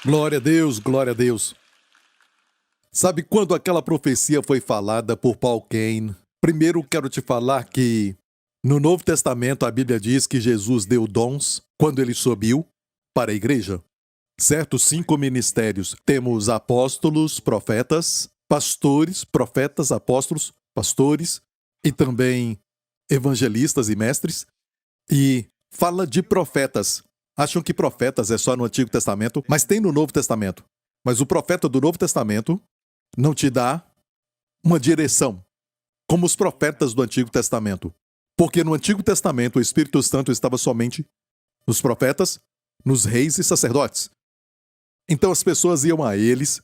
Glória a Deus, glória a Deus. Sabe quando aquela profecia foi falada por Paul Cain? Primeiro quero te falar que no Novo Testamento a Bíblia diz que Jesus deu dons quando ele subiu para a igreja. Certo? 5 ministérios. Temos apóstolos, profetas, pastores, profetas, apóstolos, pastores e também evangelistas e mestres. E fala de profetas. Acham que profetas é só no Antigo Testamento, mas tem no Novo Testamento. Mas o profeta do Novo Testamento não te dá uma direção, como os profetas do Antigo Testamento. Porque no Antigo Testamento o Espírito Santo estava somente nos profetas, nos reis e sacerdotes. Então as pessoas iam a eles,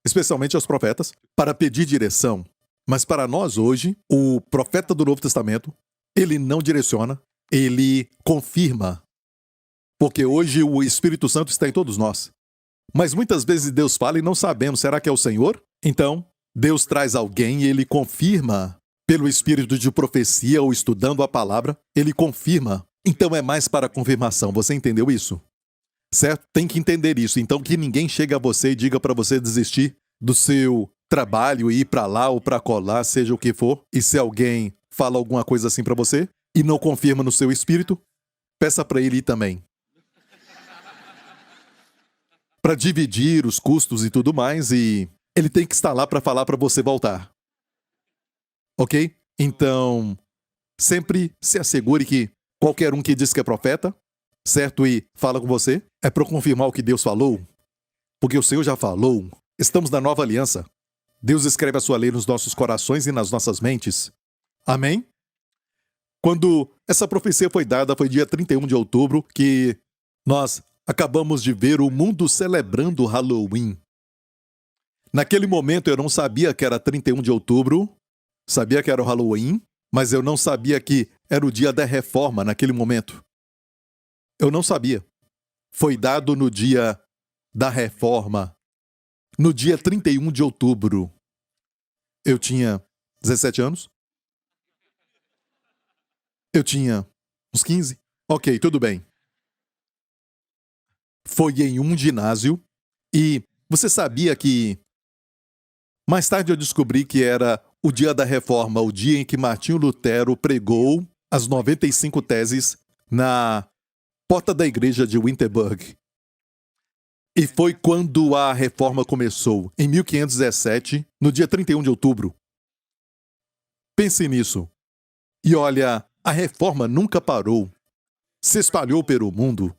especialmente aos profetas, para pedir direção. Mas para nós hoje, o profeta do Novo Testamento, ele não direciona, ele confirma. Porque hoje o Espírito Santo está em todos nós. Mas muitas vezes Deus fala e não sabemos, será que é o Senhor? Então, Deus traz alguém e ele confirma, pelo espírito de profecia ou estudando a palavra, ele confirma. Então é mais para confirmação, você entendeu isso? Certo? Tem que entender isso. Então que ninguém chegue a você e diga para você desistir do seu trabalho e ir para lá ou para colar, seja o que for. E se alguém fala alguma coisa assim para você e não confirma no seu espírito, peça para ele ir também. Para dividir os custos e tudo mais, e ele tem que estar lá para falar para você voltar. Ok? Então, sempre se assegure que qualquer um que diz que é profeta, certo, e fala com você, é para confirmar o que Deus falou, porque o Senhor já falou. Estamos na nova aliança. Deus escreve a sua lei nos nossos corações e nas nossas mentes. Amém? Quando essa profecia foi dada, foi dia 31 de outubro, que nós acabamos de ver o mundo celebrando Halloween. Naquele momento eu não sabia que era 31 de outubro, sabia que era o Halloween, mas eu não sabia que era o dia da reforma naquele momento. Eu não sabia. Foi dado no dia da reforma, no dia 31 de outubro. Eu tinha 17 anos. Eu tinha uns 15. Ok, tudo bem. Foi em um ginásio e você sabia que mais tarde eu descobri que era o dia da reforma, o dia em que Martinho Lutero pregou as 95 teses na porta da igreja de Wittenberg. E foi quando a reforma começou, em 1517, no dia 31 de outubro. Pense nisso. E olha, a reforma nunca parou. Se espalhou pelo mundo.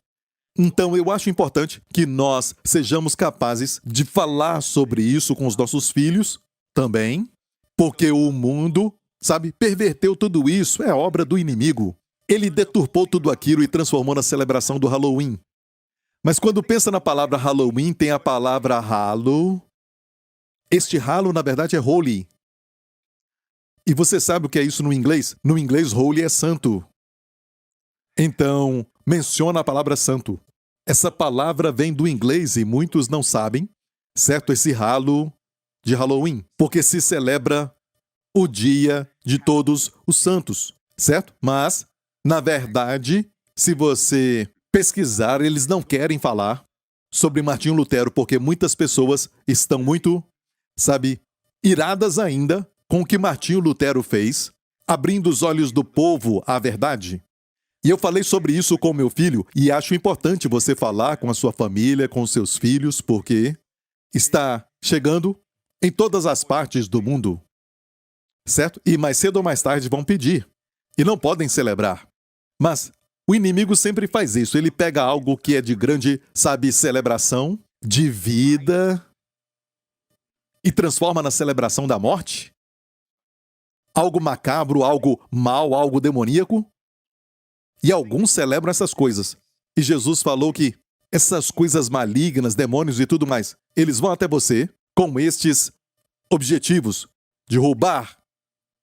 Então eu acho importante que nós sejamos capazes de falar sobre isso com os nossos filhos também, porque o mundo, perverteu tudo isso, é obra do inimigo. Ele deturpou tudo aquilo e transformou na celebração do Halloween. Mas quando pensa na palavra Halloween, tem a palavra Hallow. Este Hallow, na verdade, é holy. E você sabe o que é isso no inglês? No inglês, holy é santo. Então, menciona a palavra santo. Essa palavra vem do inglês e muitos não sabem, certo? Esse Hallow de Halloween, porque se celebra o dia de todos os santos, certo? Mas, na verdade, se você pesquisar, eles não querem falar sobre Martinho Lutero, porque muitas pessoas estão muito, iradas ainda com o que Martinho Lutero fez, abrindo os olhos do povo à verdade. E eu falei sobre isso com meu filho, e acho importante você falar com a sua família, com os seus filhos, porque está chegando em todas as partes do mundo, certo? E mais cedo ou mais tarde vão pedir, e não podem celebrar. Mas o inimigo sempre faz isso, ele pega algo que é de grande, celebração, de vida, e transforma na celebração da morte. Algo macabro, algo mau, algo demoníaco. E alguns celebram essas coisas. E Jesus falou que essas coisas malignas, demônios e tudo mais, eles vão até você com estes objetivos de roubar,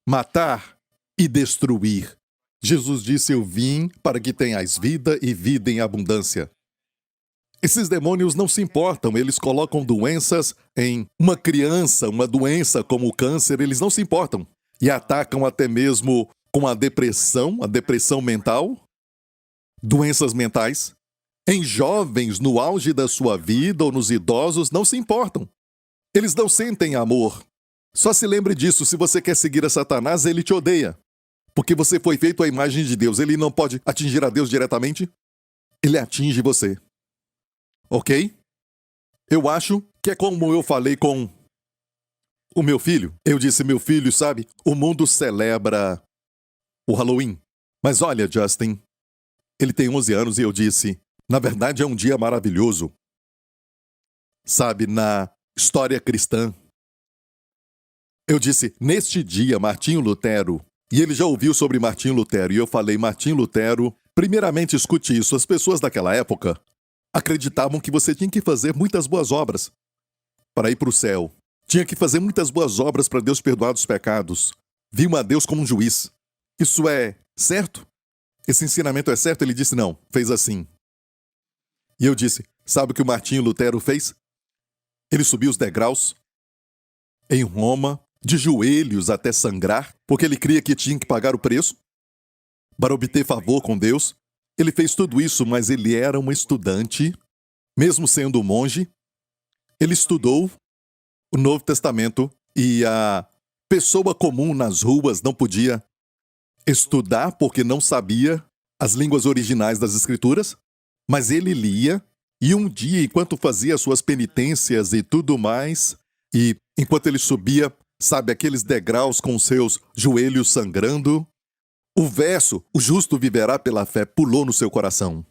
matar e destruir. Jesus disse, eu vim para que tenhais vida e vida em abundância. Esses demônios não se importam, eles colocam doenças em uma criança, uma doença como o câncer, eles não se importam. E atacam até mesmo com a depressão mental, doenças mentais. Em jovens, no auge da sua vida ou nos idosos, não se importam. Eles não sentem amor. Só se lembre disso, se você quer seguir a Satanás, ele te odeia. Porque você foi feito à imagem de Deus. Ele não pode atingir a Deus diretamente. Ele atinge você. Ok? Eu acho que é como eu falei com o meu filho. Eu disse, meu filho, sabe, o mundo celebra o Halloween. Mas olha, Justin, ele tem 11 anos e eu disse, na verdade é um dia maravilhoso. Sabe, na história cristã. Eu disse, neste dia, Martinho Lutero, e ele já ouviu sobre Martinho Lutero, e eu falei, Martinho Lutero, primeiramente escute isso, as pessoas daquela época acreditavam que você tinha que fazer muitas boas obras para ir para o céu. Tinha que fazer muitas boas obras para Deus perdoar os pecados. Viam a Deus como um juiz. Isso é certo? Esse ensinamento é certo? Ele disse, não, fez assim. E eu disse, sabe o que o Martinho Lutero fez? Ele subiu os degraus em Roma, de joelhos até sangrar, porque ele cria que tinha que pagar o preço para obter favor com Deus. Ele fez tudo isso, mas ele era um estudante, mesmo sendo um monge. Ele estudou o Novo Testamento e a pessoa comum nas ruas não podia estudar porque não sabia as línguas originais das Escrituras, mas ele lia e um dia, enquanto fazia suas penitências e tudo mais, e enquanto ele subia, sabe, aqueles degraus com seus joelhos sangrando, o verso, o justo viverá pela fé, pulou no seu coração.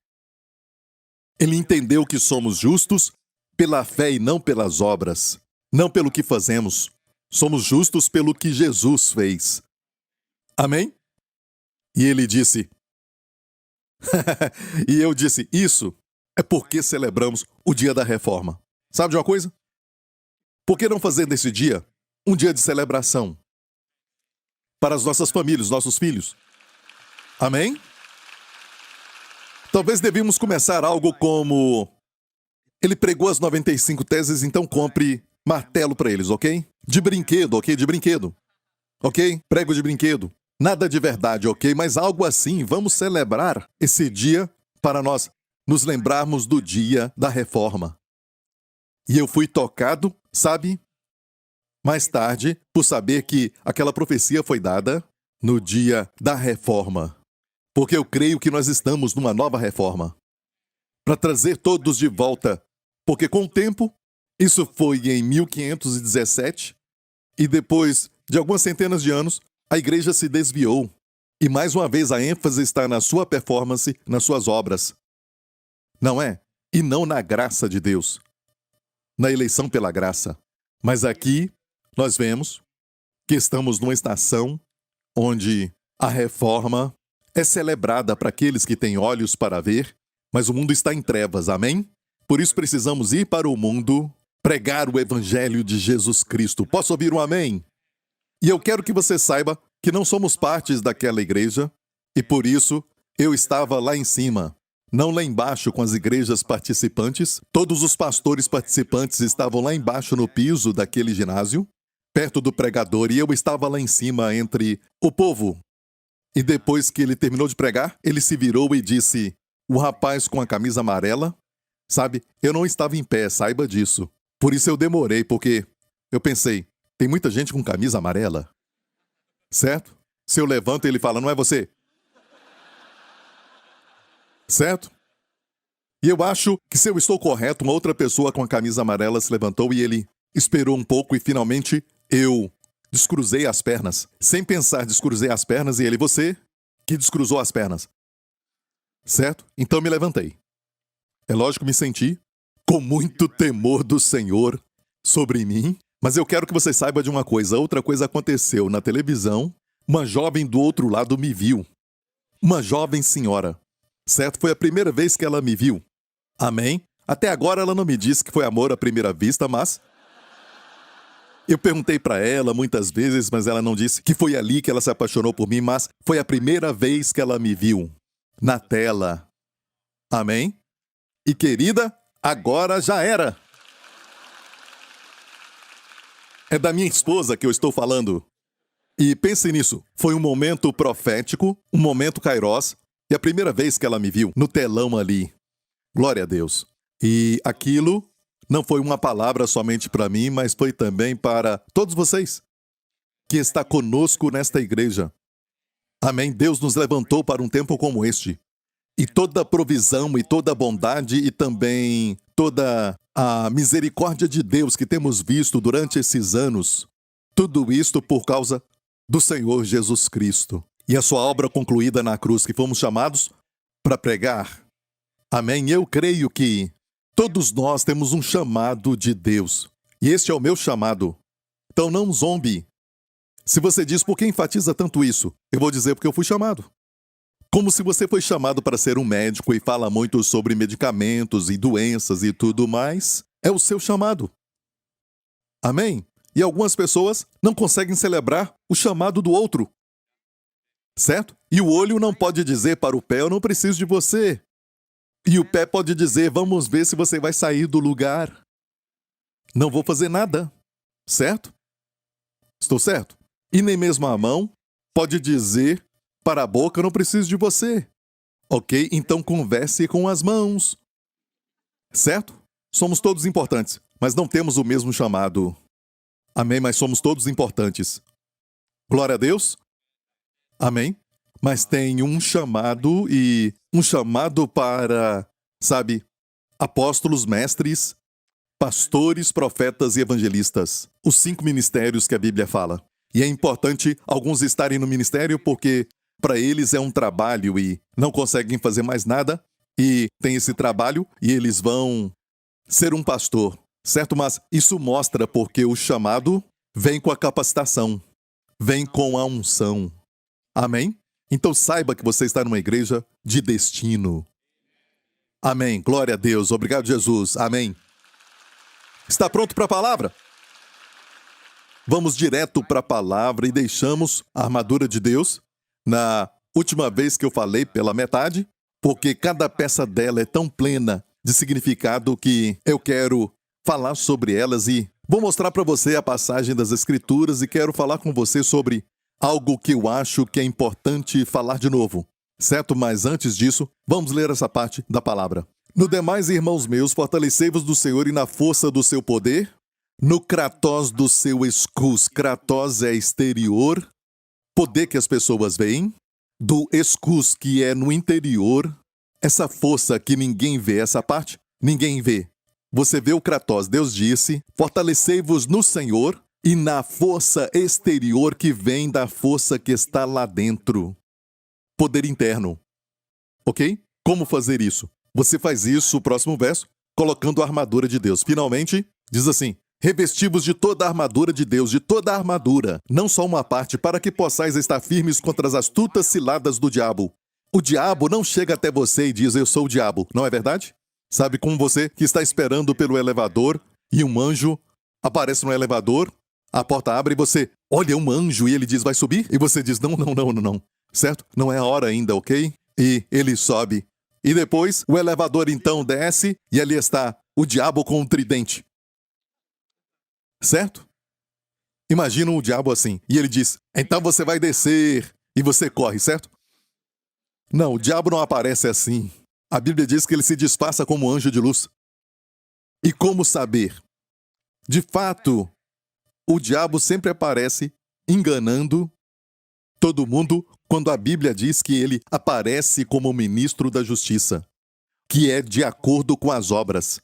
Ele entendeu que somos justos pela fé e não pelas obras, não pelo que fazemos. Somos justos pelo que Jesus fez. Amém? E ele disse, e eu disse, isso é porque celebramos o dia da reforma. Sabe de uma coisa? Por que não fazer desse dia um dia de celebração para as nossas famílias, nossos filhos? Amém? Talvez devíamos começar algo como, ele pregou as 95 teses, então compre martelo para eles, ok? De brinquedo, ok? De brinquedo. Ok? Prego de brinquedo. Nada de verdade, ok? Mas algo assim, vamos celebrar esse dia para nós nos lembrarmos do dia da reforma. E eu fui tocado, sabe? Mais tarde, por saber que aquela profecia foi dada no dia da reforma. Porque eu creio que nós estamos numa nova reforma. Para trazer todos de volta. Porque com o tempo, isso foi em 1517, e depois de algumas centenas de anos, a igreja se desviou. E mais uma vez a ênfase está na sua performance, nas suas obras. Não é? E não na graça de Deus. Na eleição pela graça. Mas aqui, nós vemos que estamos numa estação onde a reforma é celebrada para aqueles que têm olhos para ver, mas o mundo está em trevas, amém? Por isso precisamos ir para o mundo, pregar o evangelho de Jesus Cristo. Posso ouvir um amém? E eu quero que você saiba que não somos partes daquela igreja, e por isso eu estava lá em cima, não lá embaixo com as igrejas participantes. Todos os pastores participantes estavam lá embaixo no piso daquele ginásio, perto do pregador, e eu estava lá em cima entre o povo. E depois que ele terminou de pregar, ele se virou e disse, o rapaz com a camisa amarela, sabe, eu não estava em pé, saiba disso. Por isso eu demorei, porque eu pensei, tem muita gente com camisa amarela. Certo? Se eu levanto, ele fala, não é você? Certo? E eu acho que se eu estou correto, uma outra pessoa com a camisa amarela se levantou e ele esperou um pouco e finalmente eu descruzei as pernas. Sem pensar, descruzei as pernas e ele, você que descruzou as pernas. Certo? Então me levantei. É lógico, me senti com muito temor do Senhor sobre mim. Mas eu quero que você saiba de uma coisa. Outra coisa aconteceu na televisão. Uma jovem do outro lado me viu. Uma jovem senhora. Certo? Foi a primeira vez que ela me viu. Amém? Até agora ela não me disse que foi amor à primeira vista, mas eu perguntei para ela muitas vezes, mas ela não disse que foi ali que ela se apaixonou por mim, mas foi a primeira vez que ela me viu. Na tela. Amém? E querida, agora já era. É da minha esposa que eu estou falando. E pense nisso, foi um momento profético, um momento kairós, e a primeira vez que ela me viu, no telão ali. Glória a Deus. E aquilo não foi uma palavra somente para mim, mas foi também para todos vocês que está conosco nesta igreja. Amém? Deus nos levantou para um tempo como este. E toda a provisão e toda a bondade e também toda a misericórdia de Deus que temos visto durante esses anos, tudo isto por causa do Senhor Jesus Cristo e a sua obra concluída na cruz que fomos chamados para pregar. Amém? Eu creio que todos nós temos um chamado de Deus. E este é o meu chamado. Então não zombe. Se você diz por que enfatiza tanto isso, eu vou dizer porque eu fui chamado. Como se você foi chamado para ser um médico e fala muito sobre medicamentos e doenças e tudo mais, é o seu chamado. Amém? E algumas pessoas não conseguem celebrar o chamado do outro. Certo? E o olho não pode dizer para o pé, eu não preciso de você. E o pé pode dizer, vamos ver se você vai sair do lugar. Não vou fazer nada. Certo? Estou certo? E nem mesmo a mão pode dizer para a boca, eu não preciso de você. Ok? Então converse com as mãos. Certo? Somos todos importantes, mas não temos o mesmo chamado. Amém? Mas somos todos importantes. Glória a Deus. Amém? Mas tem um chamado e um chamado para, sabe, apóstolos, mestres, pastores, profetas e evangelistas. Os 5 ministérios que a Bíblia fala. E é importante alguns estarem no ministério porque para eles é um trabalho e não conseguem fazer mais nada e tem esse trabalho e eles vão ser um pastor, certo? Mas isso mostra porque o chamado vem com a capacitação, vem com a unção. Amém? Então saiba que você está numa igreja de destino. Amém. Glória a Deus. Obrigado, Jesus. Amém. Está pronto para a palavra? Vamos direto para a palavra e deixamos a armadura de Deus na última vez que eu falei pela metade, porque cada peça dela é tão plena de significado que eu quero falar sobre elas e vou mostrar para você a passagem das Escrituras e quero falar com você sobre algo que eu acho que é importante falar de novo, certo? Mas antes disso, vamos ler essa parte da palavra. No demais, irmãos meus, fortalecei-vos do Senhor e na força do seu poder, no Kratos do seu escus. Kratos é exterior, poder que as pessoas veem, do escus que é no interior, essa força que ninguém vê, essa parte, ninguém vê. Você vê o Kratos, Deus disse, fortalecei-vos no Senhor e na força exterior que vem da força que está lá dentro. Poder interno. Ok? Como fazer isso? Você faz isso, o próximo verso, colocando a armadura de Deus. Finalmente, diz assim, revesti-vos de toda a armadura de Deus, de toda a armadura, não só uma parte, para que possais estar firmes contra as astutas ciladas do diabo. O diabo não chega até você e diz, eu sou o diabo, não é verdade? Sabe como você que está esperando pelo elevador e um anjo aparece no elevador, a porta abre e você olha um anjo e ele diz, vai subir? E você diz, não, certo? Não é a hora ainda, ok? E ele sobe. E depois o elevador então desce e ali está o diabo com um tridente. Certo? Imagina o diabo assim. E ele diz, então você vai descer. E você corre, certo? Não, o diabo não aparece assim. A Bíblia diz que ele se disfarça como anjo de luz. E como saber? De fato, o diabo sempre aparece enganando todo mundo quando a Bíblia diz que ele aparece como ministro da justiça, que é de acordo com as obras.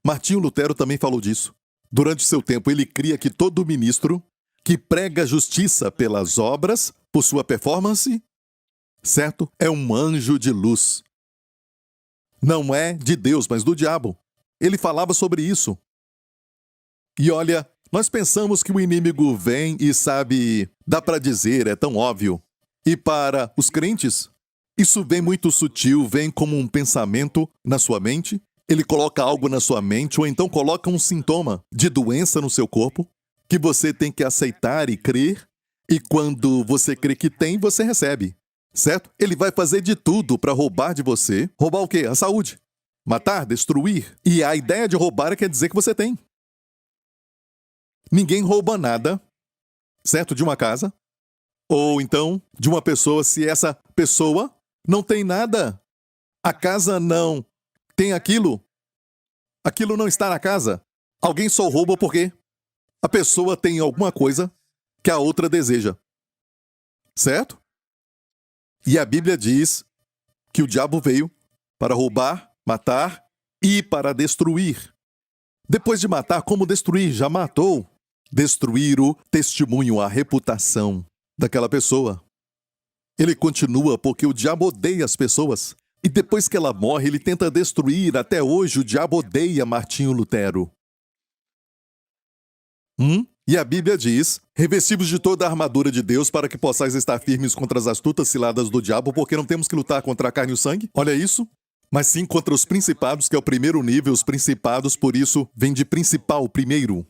Martinho Lutero também falou disso. Durante seu tempo, ele cria que todo ministro que prega justiça pelas obras, por sua performance, certo? É um anjo de luz. Não é de Deus, mas do diabo. Ele falava sobre isso. E olha, nós pensamos que o inimigo vem e sabe, dá para dizer, é tão óbvio. E para os crentes, isso vem muito sutil, vem como um pensamento na sua mente. Ele coloca algo na sua mente ou então coloca um sintoma de doença no seu corpo que você tem que aceitar e crer. E quando você crê que tem, você recebe. Certo? Ele vai fazer de tudo para roubar de você. Roubar o quê? A saúde. Matar, destruir. E a ideia de roubar quer dizer que você tem. Ninguém rouba nada, certo? De uma casa. Ou então de uma pessoa se essa pessoa não tem nada. A casa não tem aquilo. Aquilo não está na casa. Alguém só rouba porque a pessoa tem alguma coisa que a outra deseja. Certo? E a Bíblia diz que o diabo veio para roubar, matar e para destruir. Depois de matar, como destruir? Já matou. Destruir o testemunho, a reputação daquela pessoa. Ele continua porque o diabo odeia as pessoas. E depois que ela morre, ele tenta destruir. Até hoje, o diabo odeia Martinho Lutero. E a Bíblia diz: revestivos de toda a armadura de Deus para que possais estar firmes contra as astutas ciladas do diabo, porque não temos que lutar contra a carne e o sangue. Olha isso. Mas sim contra os principados, que é o primeiro nível, os principados, por isso, vem de principal, primeiro.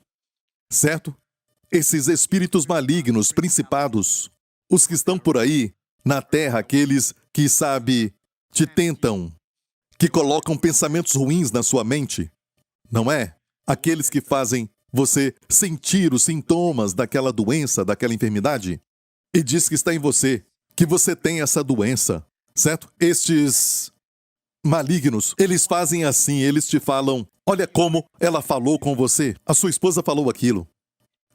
Certo? Esses espíritos malignos, principados, os que estão por aí, na terra, aqueles que, te tentam, que colocam pensamentos ruins na sua mente, não é? Aqueles que fazem você sentir os sintomas daquela doença, daquela enfermidade, e diz que está em você, que você tem essa doença, certo? Estes malignos, eles fazem assim, eles te falam: olha como ela falou com você, a sua esposa falou aquilo.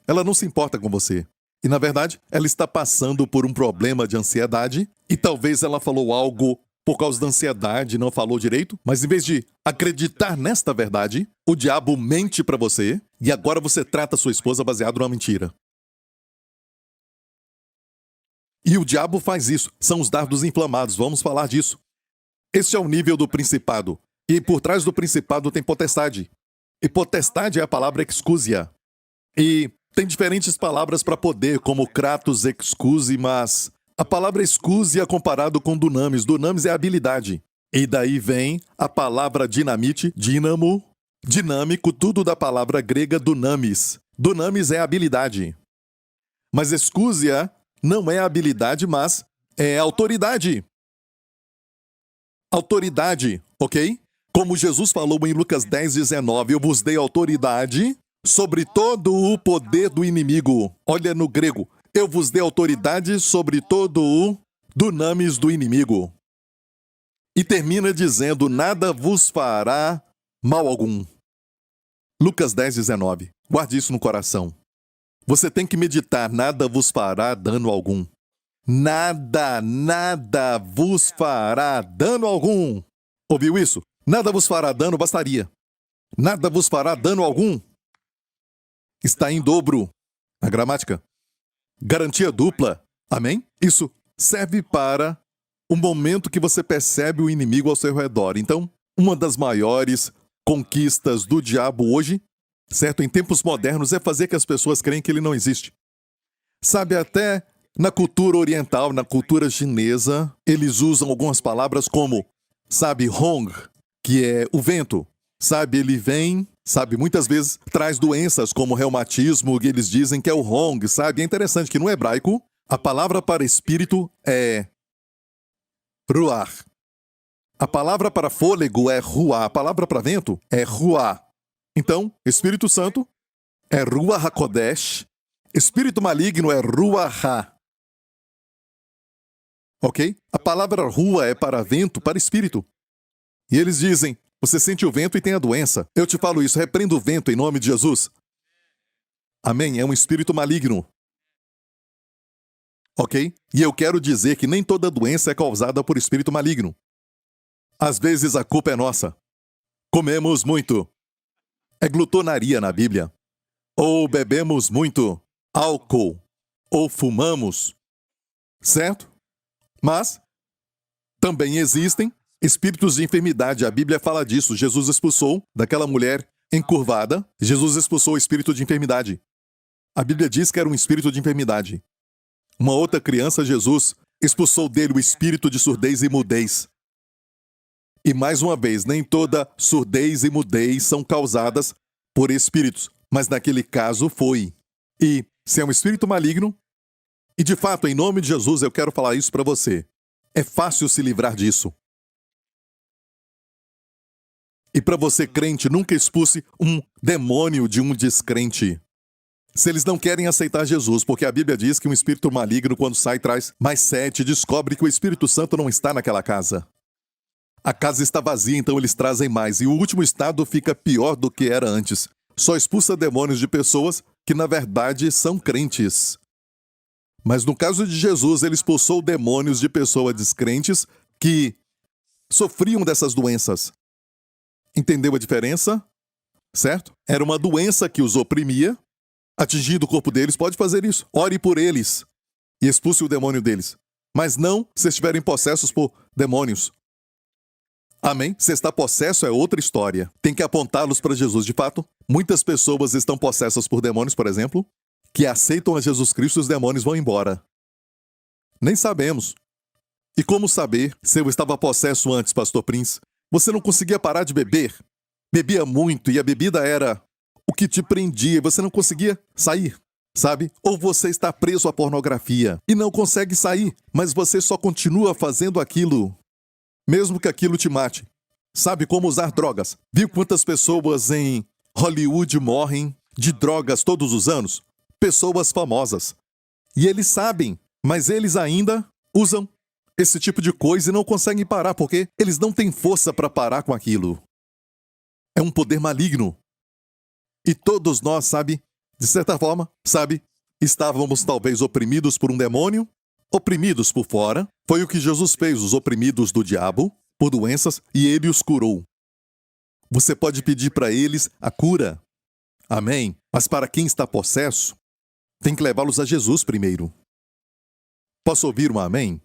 Ela não se importa com você. E, na verdade, ela está passando por um problema de ansiedade e talvez ela falou algo por causa da ansiedade e não falou direito, mas em vez de acreditar nesta verdade, o diabo mente para você e agora você trata sua esposa baseado numa mentira. E o diabo faz isso. São os dardos inflamados. Vamos falar disso. Este é o nível do principado. E por trás do principado tem potestade. E potestade é a palavra excusia. E tem diferentes palavras para poder, como kratos, excuse, mas a palavra excuse é comparado com dunamis. Dunamis é habilidade. E daí vem a palavra dinamite, dínamo, dinâmico, tudo da palavra grega dunamis. Dunamis é habilidade. Mas excusia não é habilidade, mas é autoridade. Autoridade, ok? Como Jesus falou em Lucas 10:19, eu vos dei autoridade sobre todo o poder do inimigo. Olha no grego, eu vos dei autoridade sobre todo o dunamis do inimigo. E termina dizendo: nada vos fará mal algum. Lucas 10:19. Guarde isso no coração. Você tem que meditar: nada vos fará dano algum. Nada vos fará dano algum. Ouviu isso? Nada vos fará dano, bastaria. Nada vos fará dano algum. Está em dobro na gramática. Garantia dupla. Amém? Isso serve para o momento que você percebe o inimigo ao seu redor. Então, uma das maiores conquistas do diabo hoje, certo? Em tempos modernos, é fazer que as pessoas creem que ele não existe. Sabe, até na cultura oriental, na cultura chinesa, eles usam algumas palavras como, Hong, que é o vento. Ele vem, muitas vezes traz doenças como reumatismo, que eles dizem que é o Hong, É interessante que no hebraico, a palavra para espírito é ruach. A palavra para fôlego é ruah. A palavra para vento é ruah. Então, Espírito Santo é Ruach HaKodesh. Espírito maligno é Ruach Ha. Ok? A palavra rua é para vento, para espírito. E eles dizem: você sente o vento e tem a doença. Eu te falo isso, repreenda o vento em nome de Jesus. Amém? É um espírito maligno. Ok? E eu quero dizer que nem toda doença é causada por espírito maligno. Às vezes a culpa é nossa. Comemos muito. É glutonaria na Bíblia. Ou bebemos muito álcool. Ou fumamos. Certo? Mas também existem espíritos de enfermidade. A Bíblia fala disso. Jesus expulsou daquela mulher encurvada. Jesus expulsou o espírito de enfermidade. A Bíblia diz que era um espírito de enfermidade. Uma outra criança, Jesus expulsou dele o espírito de surdez e mudez. E mais uma vez, nem toda surdez e mudez são causadas por espíritos, mas naquele caso foi. E se é um espírito maligno, e de fato, em nome de Jesus, eu quero falar isso para você. É fácil se livrar disso. E para você, crente, nunca expulse um demônio de um descrente. Se eles não querem aceitar Jesus, porque a Bíblia diz que um espírito maligno, quando sai, traz mais 7, descobre que o Espírito Santo não está naquela casa. A casa está vazia, então eles trazem mais. E o último estado fica pior do que era antes. Só expulsa demônios de pessoas que, na verdade, são crentes. Mas no caso de Jesus, ele expulsou demônios de pessoas descrentes que sofriam dessas doenças. Entendeu a diferença? Certo? Era uma doença que os oprimia, atingindo o corpo deles. Pode fazer isso. Ore por eles e expulse o demônio deles. Mas não se estiverem possessos por demônios. Amém? Se está possesso é outra história. Tem que apontá-los para Jesus. De fato, muitas pessoas estão possessas por demônios, por exemplo, que aceitam a Jesus Cristo e os demônios vão embora. Nem sabemos. E como saber se eu estava possesso antes, Pastor Prince? Você não conseguia parar de beber. Bebia muito e a bebida era o que te prendia e você não conseguia sair, sabe? Ou você está preso à pornografia e não consegue sair, mas você só continua fazendo aquilo, mesmo que aquilo te mate. Sabe como usar drogas? Viu quantas pessoas em Hollywood morrem de drogas todos os anos? Pessoas famosas. E eles sabem, mas eles ainda usam esse tipo de coisa e não conseguem parar, porque eles não têm força para parar com aquilo. É um poder maligno. E todos nós, sabe, de certa forma, sabe, estávamos talvez oprimidos por um demônio, oprimidos por fora. Foi o que Jesus fez, os oprimidos do diabo, por doenças, e ele os curou. Você pode pedir para eles a cura. Amém? Mas para quem está possesso, tem que levá-los a Jesus primeiro. Posso ouvir um amém?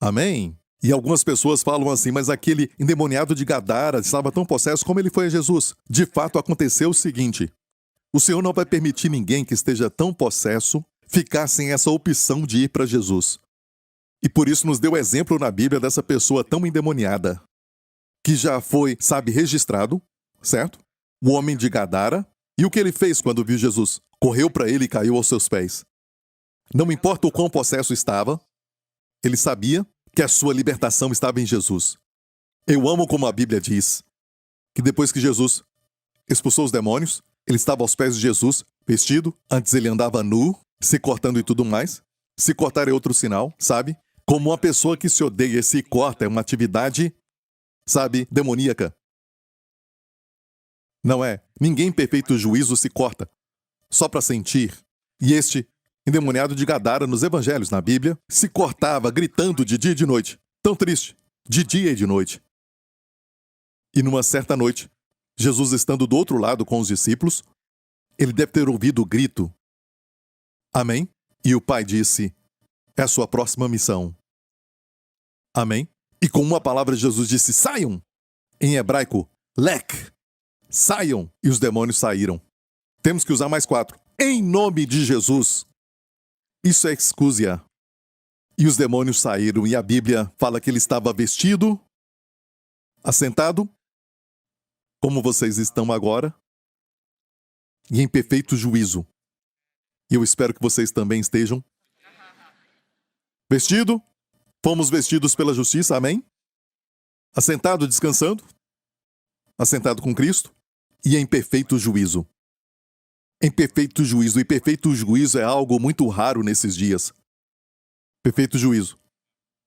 Amém? E algumas pessoas falam assim, mas aquele endemoniado de Gadara estava tão possesso como ele foi a Jesus. De fato, aconteceu o seguinte: o Senhor não vai permitir ninguém que esteja tão possesso ficar sem essa opção de ir para Jesus. E por isso nos deu exemplo na Bíblia dessa pessoa tão endemoniada, que já foi, sabe, registrado, certo? O homem de Gadara. E o que ele fez quando viu Jesus? Correu para ele e caiu aos seus pés. Não importa o quão possesso estava, ele sabia que a sua libertação estava em Jesus. Eu amo como a Bíblia diz, que depois que Jesus expulsou os demônios, ele estava aos pés de Jesus, vestido. Antes ele andava nu, se cortando e tudo mais. Se cortar é outro sinal, sabe? Como uma pessoa que se odeia e se corta é uma atividade, sabe, demoníaca. Não é? Ninguém em perfeito juízo se corta, só para sentir. E este endemoniado de Gadara, nos evangelhos, na Bíblia, se cortava gritando de dia e de noite. Tão triste, de dia e de noite. E numa certa noite, Jesus estando do outro lado com os discípulos, ele deve ter ouvido o grito. Amém? E o Pai disse, é a sua próxima missão. Amém? E com uma palavra Jesus disse, saiam! Em hebraico, lek. Saiam! E os demônios saíram. Temos que usar mais 4. Em nome de Jesus. Isso é excúsia. E os demônios saíram, e a Bíblia fala que ele estava vestido, assentado, como vocês estão agora, e em perfeito juízo. E eu espero que vocês também estejam. Vestido, fomos vestidos pela justiça, amém? Assentado, descansando, assentado com Cristo, e em perfeito juízo. Em perfeito juízo. E perfeito juízo é algo muito raro nesses dias. Perfeito juízo.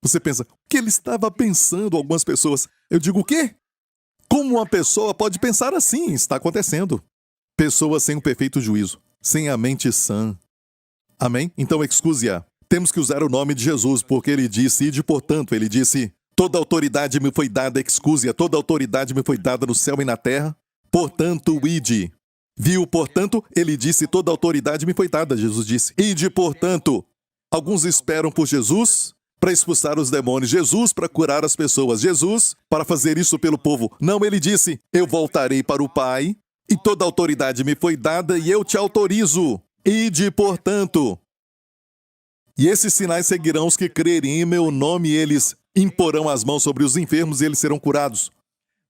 Você pensa, o que ele estava pensando, algumas pessoas? Eu digo, o quê? Como uma pessoa pode pensar assim? Está acontecendo. Pessoas sem um perfeito juízo, sem a mente sã. Amém? Então, excúsia. Temos que usar o nome de Jesus, porque ele disse, ide, portanto, ele disse, toda autoridade me foi dada, excúsia, toda autoridade me foi dada no céu e na terra, portanto, ide. Viu, portanto, ele disse, toda autoridade me foi dada, Jesus disse. Ide, portanto. Alguns esperam por Jesus para expulsar os demônios, Jesus para curar as pessoas, Jesus para fazer isso pelo povo. Não, ele disse, eu voltarei para o Pai, e toda autoridade me foi dada, e eu te autorizo. Ide, portanto. E esses sinais seguirão os que crerem em meu nome, e eles imporão as mãos sobre os enfermos, e eles serão curados.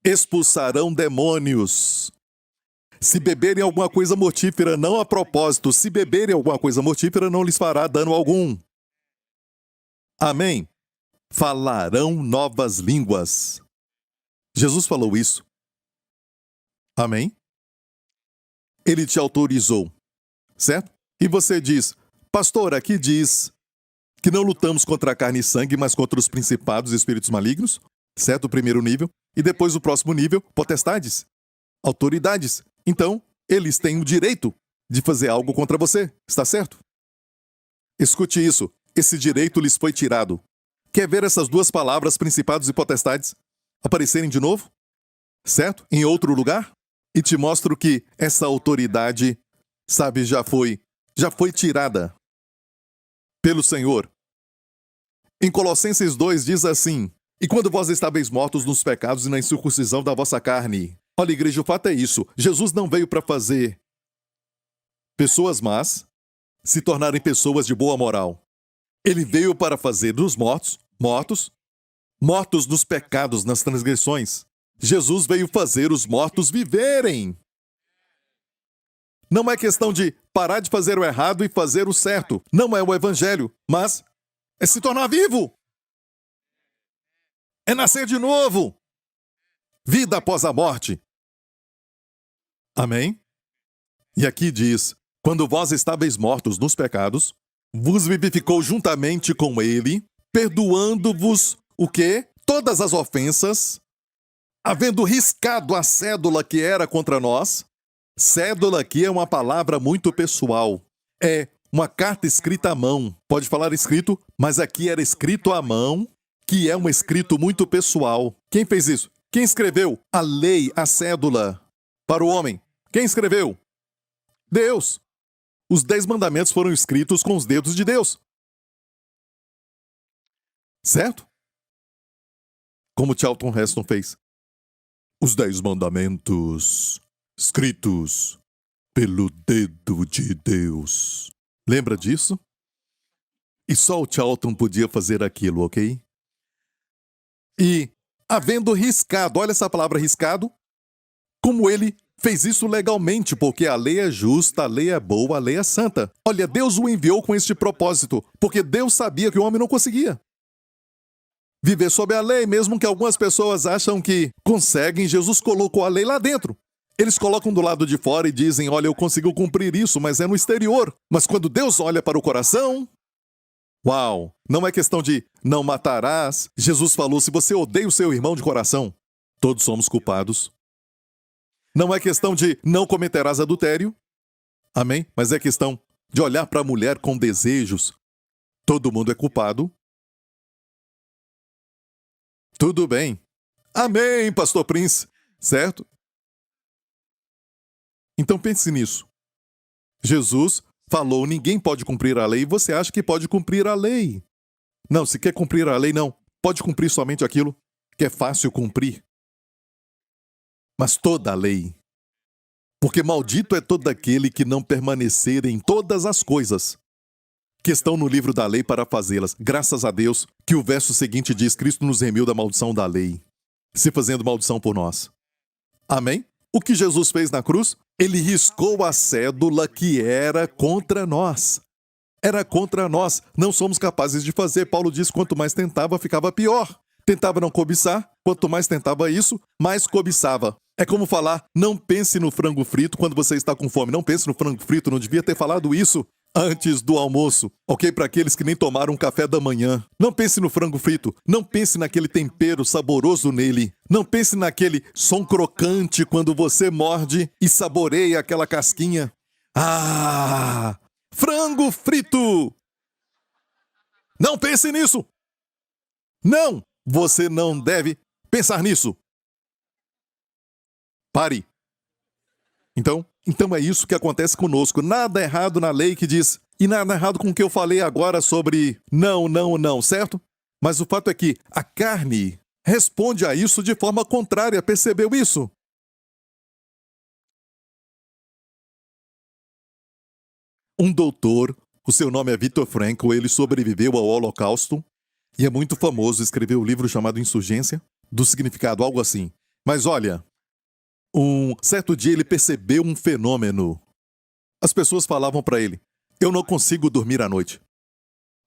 Expulsarão demônios. Se beberem alguma coisa mortífera, não a propósito, se beberem alguma coisa mortífera, não lhes fará dano algum. Amém? Falarão novas línguas. Jesus falou isso. Amém? Ele te autorizou, certo? E você diz, pastor, aqui diz que não lutamos contra a carne e sangue, mas contra os principados e espíritos malignos. certo? O primeiro nível. E depois o próximo nível, potestades, autoridades. Então, eles têm o direito de fazer algo contra você, está certo? Escute isso. Esse direito lhes foi tirado. Quer ver essas duas palavras, principados e potestades, aparecerem de novo? Certo? Em outro lugar? E te mostro que essa autoridade, sabe, já foi tirada pelo Senhor. Em Colossenses 2 diz assim: e quando vós estáveis mortos nos pecados e na incircuncisão da vossa carne. Olha, igreja, o fato é isso. Jesus não veio para fazer pessoas más se tornarem pessoas de boa moral. Ele veio para fazer dos mortos nos pecados, nas transgressões. Jesus veio fazer os mortos viverem. Não é questão de parar de fazer o errado e fazer o certo. Não é o evangelho, mas é se tornar vivo. É nascer de novo. Vida após a morte. Amém? E aqui diz: quando vós estáveis mortos nos pecados, vos vivificou juntamente com ele, perdoando-vos o quê? Todas as ofensas, havendo riscado a cédula que era contra nós. Cédula aqui é uma palavra muito pessoal. É uma carta escrita à mão. Pode falar escrito, mas aqui era escrito à mão, que é um escrito muito pessoal. Quem fez isso? Quem escreveu a lei, a cédula para o homem? Quem escreveu? Deus. Os 10 mandamentos foram escritos com os dedos de Deus. Certo? Como Charlton Heston fez. Os 10 mandamentos escritos pelo dedo de Deus. Lembra disso? E só o Charlton podia fazer aquilo, ok? E, havendo riscado, olha essa palavra riscado, como ele fez isso legalmente, porque a lei é justa, a lei é boa, a lei é santa. Olha, Deus o enviou com este propósito, porque Deus sabia que o homem não conseguia viver sob a lei, mesmo que algumas pessoas acham que conseguem. Jesus colocou a lei lá dentro. Eles colocam do lado de fora e dizem: olha, eu consigo cumprir isso, mas é no exterior. Mas quando Deus olha para o coração, uau, não é questão de não matarás. Jesus falou: se você odeia o seu irmão de coração, todos somos culpados. Não é questão de não cometerás adultério. Amém? Mas é questão de olhar para a mulher com desejos. Todo mundo é culpado. Tudo bem. Amém, Pastor Prince. Certo? Então pense nisso. Jesus falou: ninguém pode cumprir a lei, e você acha que pode cumprir a lei. Não, se quer cumprir a lei, não. Pode cumprir somente aquilo que é fácil cumprir. Mas toda a lei. Porque maldito é todo aquele que não permanecer em todas as coisas que estão no livro da lei para fazê-las. Graças a Deus que o verso seguinte diz: Cristo nos remiu da maldição da lei, se fazendo maldição por nós. Amém? O que Jesus fez na cruz? Ele riscou a cédula que era contra nós. Era contra nós. Não somos capazes de fazer. Paulo diz: quanto mais tentava, ficava pior. Tentava não cobiçar. Quanto mais tentava isso, mais cobiçava. É como falar: não pense no frango frito quando você está com fome. Não pense no frango frito. Não devia ter falado isso antes do almoço, ok? Para aqueles que nem tomaram um café da manhã. Não pense no frango frito. Não pense naquele tempero saboroso nele. Não pense naquele som crocante quando você morde e saboreia aquela casquinha. Ah! Frango frito! Não pense nisso! Não! Você não deve pensar nisso. Pare. Então é isso que acontece conosco. Nada errado na lei que diz, e nada errado com o que eu falei agora sobre não, não, não, certo? Mas o fato é que a carne responde a isso de forma contrária. Percebeu isso? Um doutor, o seu nome é Viktor Frankl, ele sobreviveu ao Holocausto e é muito famoso, escreveu um livro chamado Insurgência, do significado, algo assim. Mas olha, um certo dia ele percebeu um fenômeno. As pessoas falavam para ele: eu não consigo dormir à noite.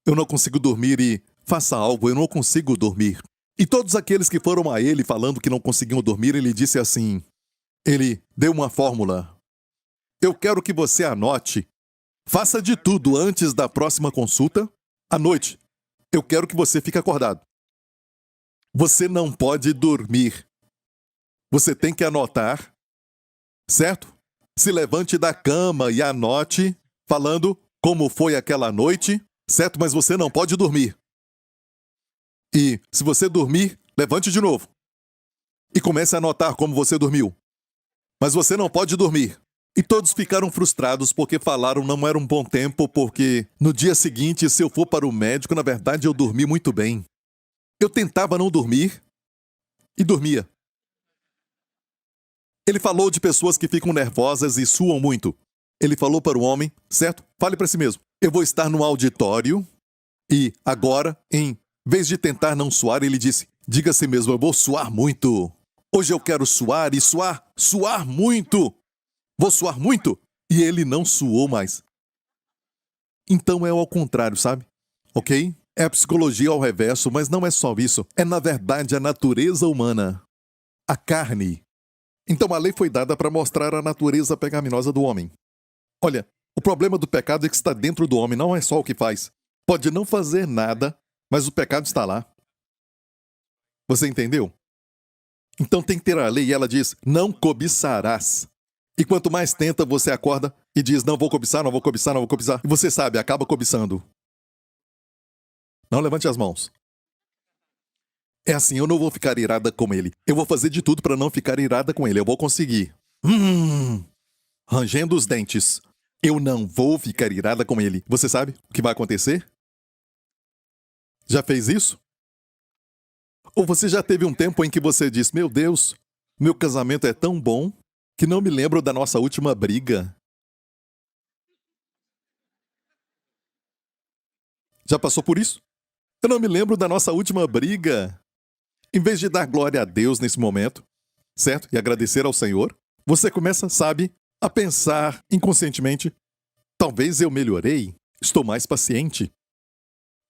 Eu não consigo dormir e faça algo, eu não consigo dormir. E todos aqueles que foram a ele falando que não conseguiam dormir, ele disse assim, ele deu uma fórmula. Eu quero que você anote, faça de tudo antes da próxima consulta, à noite. Eu quero que você fique acordado. Você não pode dormir. Você tem que anotar, certo? Se levante da cama e anote, falando como foi aquela noite, certo? Mas você não pode dormir. E se você dormir, levante de novo. E comece a anotar como você dormiu. Mas você não pode dormir. E todos ficaram frustrados porque falaram não era um bom tempo, porque no dia seguinte, se eu for para o médico, na verdade eu dormi muito bem. Eu tentava não dormir e dormia. Ele falou de pessoas que ficam nervosas e suam muito. Ele falou para o homem, certo? Fale para si mesmo. Eu vou estar no auditório e agora, em vez de tentar não suar, ele disse, diga a si mesmo, eu vou suar muito. Hoje eu quero suar e suar muito. Vou suar muito. E ele não suou mais. Então é ao contrário, sabe? Ok? É a psicologia ao reverso, mas não é só isso. É, na verdade, a natureza humana. A carne. Então a lei foi dada para mostrar a natureza pecaminosa do homem. Olha, o problema do pecado é que está dentro do homem, não é só o que faz. Pode não fazer nada, mas o pecado está lá. Você entendeu? Então tem que ter a lei e ela diz, não cobiçarás. E quanto mais tenta, você acorda e diz, não vou cobiçar, não vou cobiçar, não vou cobiçar. E você sabe, acaba cobiçando. Não levante as mãos. É assim, eu não vou ficar irada com ele. Eu vou fazer de tudo para não ficar irada com ele. Eu vou conseguir. Rangendo os dentes. Eu não vou ficar irada com ele. Você sabe o que vai acontecer? Já fez isso? Ou você já teve um tempo em que você diz, meu Deus, meu casamento é tão bom que não me lembro da nossa última briga. Já passou por isso? Eu não me lembro da nossa última briga. Em vez de dar glória a Deus nesse momento, certo? E agradecer ao Senhor, você começa, sabe, a pensar inconscientemente, talvez eu melhorei, estou mais paciente.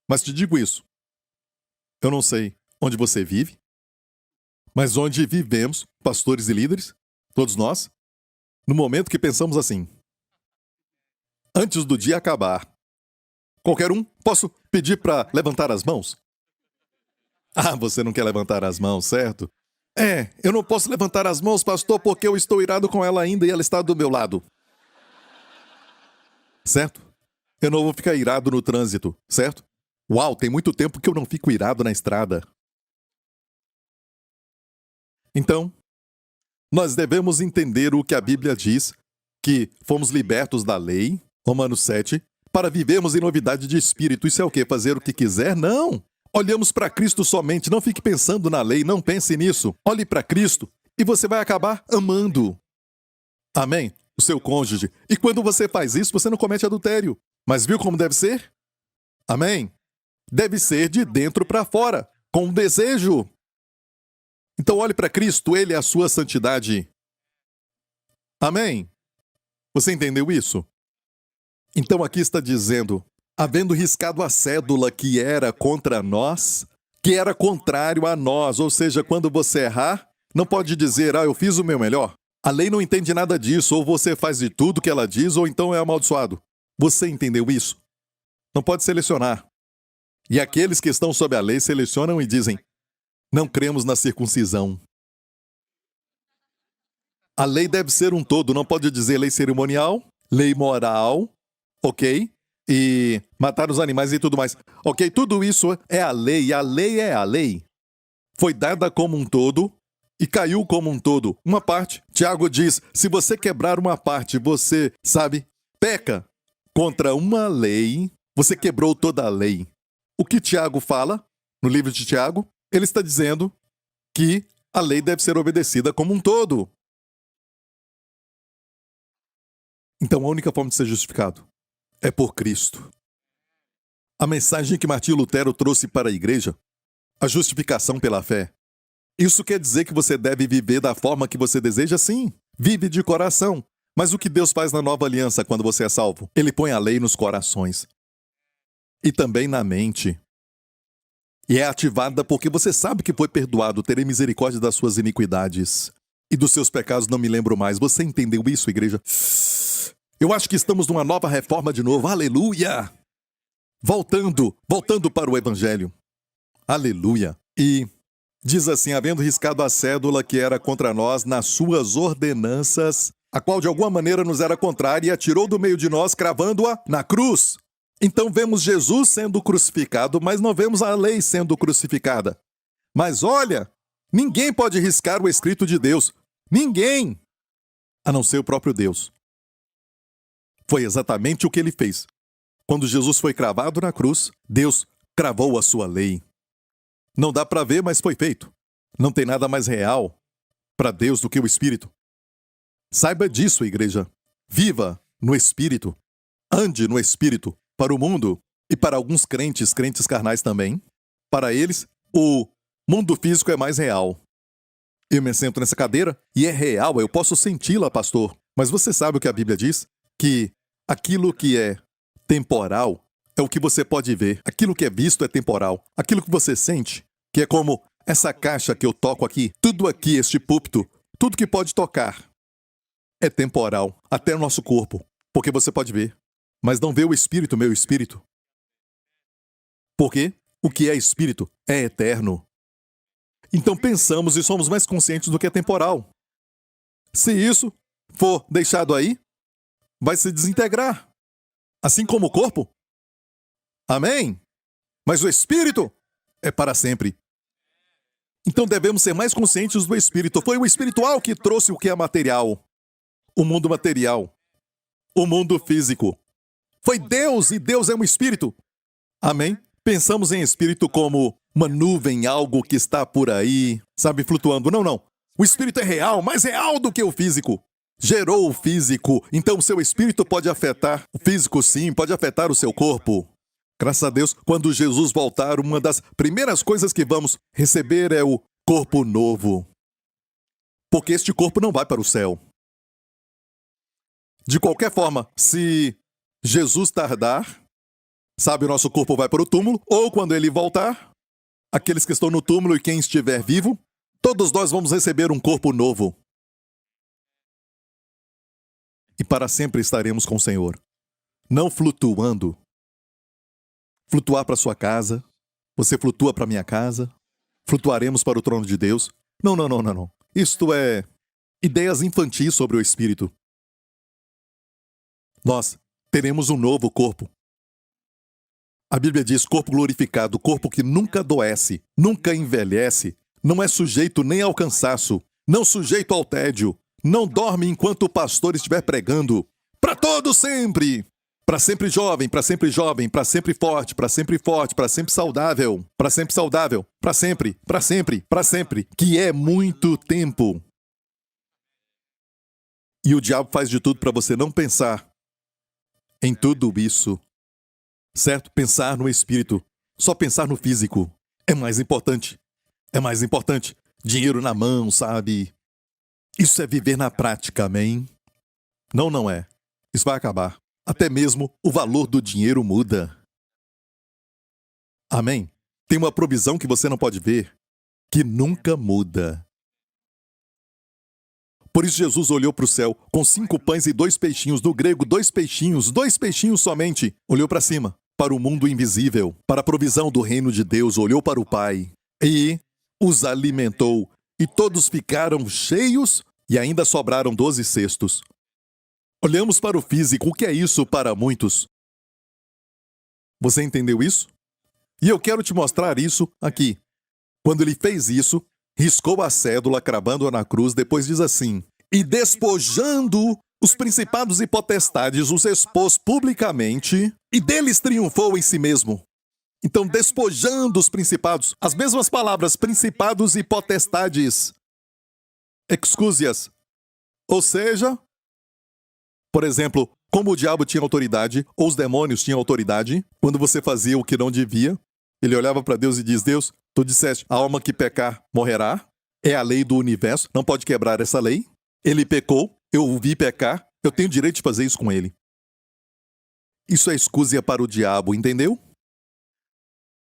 Mas te digo isso, eu não sei onde você vive, mas onde vivemos, pastores e líderes, todos nós, no momento que pensamos assim, antes do dia acabar, qualquer um, posso pedir para levantar as mãos? Ah, você não quer levantar as mãos, certo? Eu não posso levantar as mãos, pastor, porque eu estou irado com ela ainda e ela está do meu lado. Certo? Eu não vou ficar irado no trânsito, certo? Uau, tem muito tempo que eu não fico irado na estrada. Então, nós devemos entender o que a Bíblia diz, que fomos libertos da lei, Romanos 7, para vivermos em novidade de espírito. Isso é o quê? Fazer o que quiser? Não! Olhamos para Cristo somente, não fique pensando na lei, não pense nisso. Olhe para Cristo e você vai acabar amando. Amém? O seu cônjuge. E quando você faz isso, você não comete adultério. Mas viu como deve ser? Amém? Deve ser de dentro para fora, com um desejo. Então olhe para Cristo, Ele é a sua santidade. Amém? Você entendeu isso? Então aqui está dizendo, havendo riscado a cédula que era contra nós, que era contrário a nós, ou seja, quando você errar, não pode dizer, eu fiz o meu melhor. A lei não entende nada disso, ou você faz de tudo que ela diz, ou então é amaldiçoado. Você entendeu isso? Não pode selecionar. E aqueles que estão sob a lei selecionam e dizem, não cremos na circuncisão. A lei deve ser um todo, não pode dizer lei cerimonial, lei moral, ok? E matar os animais e tudo mais. Ok, tudo isso é a lei, e a lei é a lei. Foi dada como um todo e caiu como um todo. Uma parte, Tiago diz, se você quebrar uma parte, você, sabe, peca contra uma lei, você quebrou toda a lei. O que Tiago fala no livro de Tiago? Ele está dizendo que a lei deve ser obedecida como um todo. Então a única forma de ser justificado é por Cristo. A mensagem que Martinho Lutero trouxe para a igreja, a justificação pela fé. Isso quer dizer que você deve viver da forma que você deseja? Sim, vive de coração. Mas o que Deus faz na nova aliança quando você é salvo? Ele põe a lei nos corações. E também na mente. E é ativada porque você sabe que foi perdoado, terei misericórdia das suas iniquidades. E dos seus pecados não me lembro mais. Você entendeu isso, igreja? Eu acho que estamos numa nova reforma de novo. Aleluia! Voltando para o Evangelho. Aleluia! E Diz assim: havendo riscado a cédula que era contra nós nas suas ordenanças, a qual de alguma maneira nos era contrária, e a tirou do meio de nós, cravando-a na cruz. Então vemos Jesus sendo crucificado, mas não vemos a lei sendo crucificada. Mas olha, ninguém pode riscar o escrito de Deus. Ninguém! A não ser o próprio Deus. Foi exatamente o que ele fez. Quando Jesus foi cravado na cruz, Deus cravou a sua lei. Não dá para ver, mas foi feito. Não tem nada mais real para Deus do que o Espírito. Saiba disso, igreja. Viva no Espírito. Ande no Espírito. Para o mundo e para alguns crentes carnais também. Para eles, o mundo físico é mais real. Eu me sento nessa cadeira e é real, eu posso senti-la, pastor. Mas você sabe o que a Bíblia diz? Que aquilo que é temporal é o que você pode ver. Aquilo que é visto é temporal. Aquilo que você sente, que é como essa caixa que eu toco aqui, tudo aqui, este púlpito, tudo que pode tocar, é temporal. Até o nosso corpo, porque você pode ver. Mas não vê o Espírito, meu Espírito. Porque o que é Espírito é eterno. Então pensamos e somos mais conscientes do que é temporal. Se isso for deixado aí, vai se desintegrar. Assim como o corpo. Amém? Mas o Espírito é para sempre. Então devemos ser mais conscientes do Espírito. Foi o espiritual que trouxe o que é material. O mundo material. O mundo físico. Foi Deus, e Deus é um Espírito. Amém? Pensamos em Espírito como uma nuvem, algo que está por aí, sabe, flutuando. Não, não. O Espírito é real, mais real do que o físico. Gerou o físico, então o seu Espírito pode afetar o físico, sim, pode afetar o seu corpo. Graças a Deus, quando Jesus voltar, uma das primeiras coisas que vamos receber é o corpo novo. Porque este corpo não vai para o céu. De qualquer forma, se Jesus tardar, sabe, o nosso corpo vai para o túmulo, ou quando ele voltar, aqueles que estão no túmulo e quem estiver vivo, todos nós vamos receber um corpo novo. E para sempre estaremos com o Senhor. Não flutuando. Flutuar para sua casa, você flutua para minha casa, flutuaremos para o trono de Deus. Não, não, não, não, não. Isto é ideias infantis sobre o Espírito. Nós teremos um novo corpo. A Bíblia diz corpo glorificado, corpo que nunca adoece, nunca envelhece, não é sujeito nem ao cansaço, não sujeito ao tédio, não dorme enquanto o pastor estiver pregando. Para todo sempre! Para sempre jovem, para sempre jovem, para sempre forte, para sempre forte, para sempre saudável, para sempre saudável, para sempre, para sempre, para sempre, que é muito tempo. E o diabo faz de tudo para você não pensar em tudo isso. Certo? Pensar no espírito. Só pensar no físico é mais importante. É mais importante. Dinheiro na mão, sabe? Isso é viver na prática, amém? Não, não é. Isso vai acabar. Até mesmo o valor do dinheiro muda. Amém? Tem uma provisão que você não pode ver, que nunca muda. Por isso Jesus olhou para o céu com 5 pães e 2 peixinhos. No grego, 2 peixinhos somente. Olhou para cima, para o mundo invisível, para a provisão do reino de Deus. Olhou para o Pai e os alimentou. E todos ficaram cheios e ainda sobraram 12 cestos. Olhamos para o físico. O que é isso para muitos? Você entendeu isso? E eu quero te mostrar isso aqui. Quando ele fez isso, riscou a cédula, cravando-a na cruz, depois diz assim: e despojando os principados e potestades, os expôs publicamente, e deles triunfou em si mesmo. Então, despojando os principados, as mesmas palavras, principados e potestades, excúsias. Ou seja, por exemplo, como o diabo tinha autoridade, ou os demônios tinham autoridade, quando você fazia o que não devia, ele olhava para Deus e diz: Deus, tu disseste, a alma que pecar morrerá. É a lei do universo, não pode quebrar essa lei. Ele pecou, eu o vi pecar, eu tenho direito de fazer isso com ele. Isso é escúsia para o diabo, entendeu?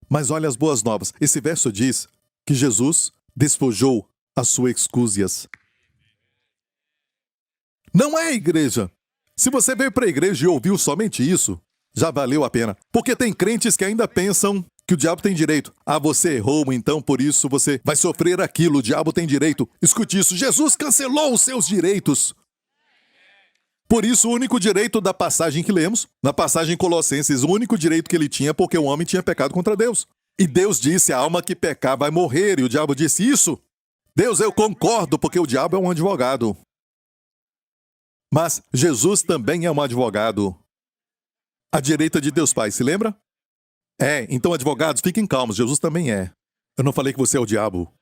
Mas olha as boas novas. Esse verso diz que Jesus despojou as suas escúsias. Não é, igreja. Se você veio para a igreja e ouviu somente isso, já valeu a pena. Porque tem crentes que ainda pensam que o diabo tem direito. Ah, você errou, então por isso você vai sofrer aquilo. O diabo tem direito. Escute isso, Jesus cancelou os seus direitos. Por isso, o único direito da passagem que lemos, na passagem em Colossenses, o único direito que ele tinha é porque o homem tinha pecado contra Deus. E Deus disse, a alma que pecar vai morrer. E o diabo disse, isso, Deus, eu concordo, porque o diabo é um advogado. Mas Jesus também é um advogado. À direita de Deus Pai, se lembra? Então advogados, fiquem calmos, Jesus também é. Eu não falei que você é o diabo.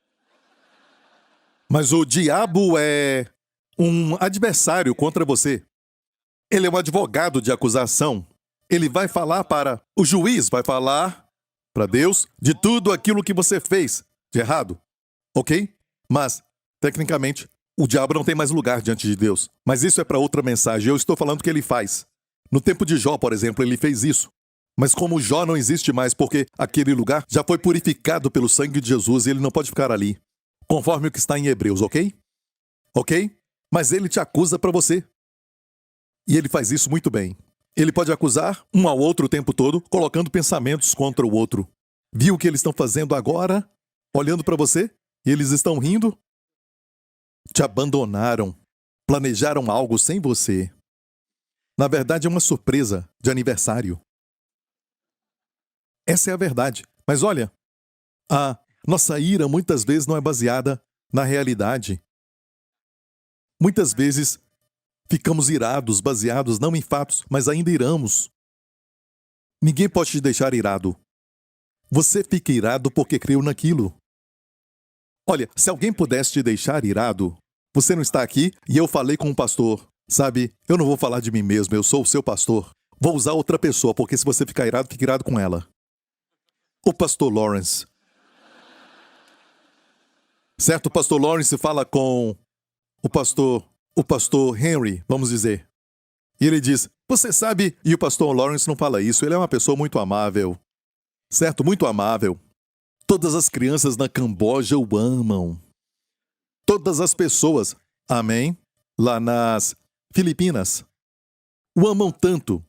Mas o diabo é um adversário contra você. Ele é um advogado de acusação. Ele vai falar para o juiz, vai falar para Deus de tudo aquilo que você fez de errado. Ok? Mas, tecnicamente, o diabo não tem mais lugar diante de Deus. Mas isso é para outra mensagem. Eu estou falando o que ele faz. No tempo de Jó, por exemplo, ele fez isso. Mas como Jó não existe mais porque aquele lugar já foi purificado pelo sangue de Jesus e ele não pode ficar ali. Conforme o que está em Hebreus, ok? Ok? Mas ele te acusa para você. E ele faz isso muito bem. Ele pode acusar um ao outro o tempo todo, colocando pensamentos contra o outro. Viu o que eles estão fazendo agora? Olhando para você? E eles estão rindo? Te abandonaram. Planejaram algo sem você. Na verdade, é uma surpresa de aniversário. Essa é a verdade. Mas olha, a nossa ira muitas vezes não é baseada na realidade. Muitas vezes ficamos irados, baseados não em fatos, mas ainda iramos. Ninguém pode te deixar irado. Você fica irado porque creu naquilo. Olha, se alguém pudesse te deixar irado, você não está aqui e eu falei com um pastor. Sabe, eu não vou falar de mim mesmo, eu sou o seu pastor. Vou usar outra pessoa, porque se você ficar irado, fique irado com ela. O pastor Lawrence. Certo, o pastor Lawrence fala com o pastor Henry, vamos dizer. E ele diz, você sabe, e o pastor Lawrence não fala isso, ele é uma pessoa muito amável. Certo, muito amável. Todas as crianças na Camboja o amam. Todas as pessoas, amém, lá nas Filipinas, o amam tanto.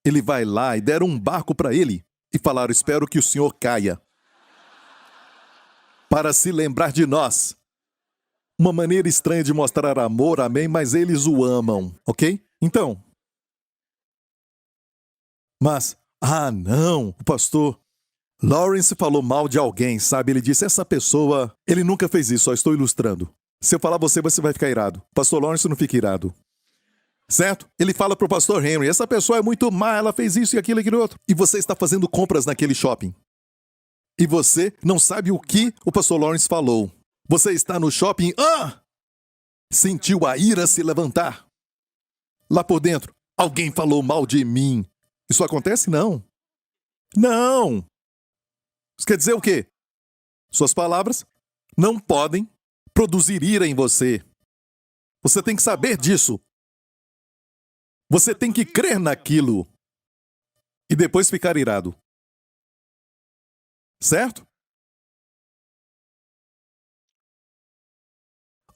Ele vai lá e deram um barco para ele e falaram, espero que o senhor caia. Para se lembrar de nós. Uma maneira estranha de mostrar amor, amém, mas eles o amam, ok? Então. Mas, não, o pastor Lawrence falou mal de alguém, sabe? Ele disse, essa pessoa, ele nunca fez isso, só estou ilustrando. Se eu falar você vai ficar irado. O pastor Lawrence não fica irado. Certo? Ele fala pro pastor Henry, essa pessoa é muito má, ela fez isso e aquilo e aquilo outro. E você está fazendo compras naquele shopping. E você não sabe o que o pastor Lawrence falou. Você está no shopping, sentiu a ira se levantar. Lá por dentro, alguém falou mal de mim. Isso acontece? Não. Não. Isso quer dizer o quê? Suas palavras não podem produzir ira em você. Você tem que saber disso. Você tem que crer naquilo. E depois ficar irado. Certo?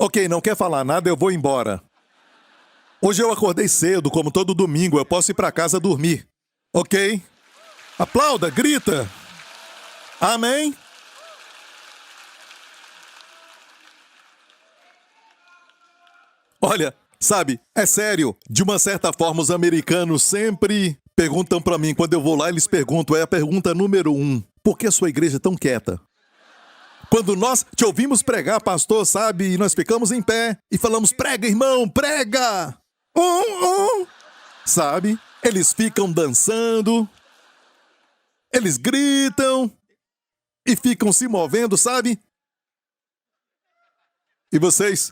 Ok, não quer falar nada, eu vou embora. Hoje eu acordei cedo, como todo domingo, eu posso ir para casa dormir. Ok? Aplauda, grita. Amém? Olha, sabe, é sério, de uma certa forma os americanos sempre perguntam para mim, quando eu vou lá eles perguntam, é a pergunta número 1, por que a sua igreja é tão quieta? Quando nós te ouvimos pregar, pastor, sabe, e nós ficamos em pé e falamos, prega, irmão, prega! Sabe, eles ficam dançando, eles gritam e ficam se movendo, sabe? E vocês?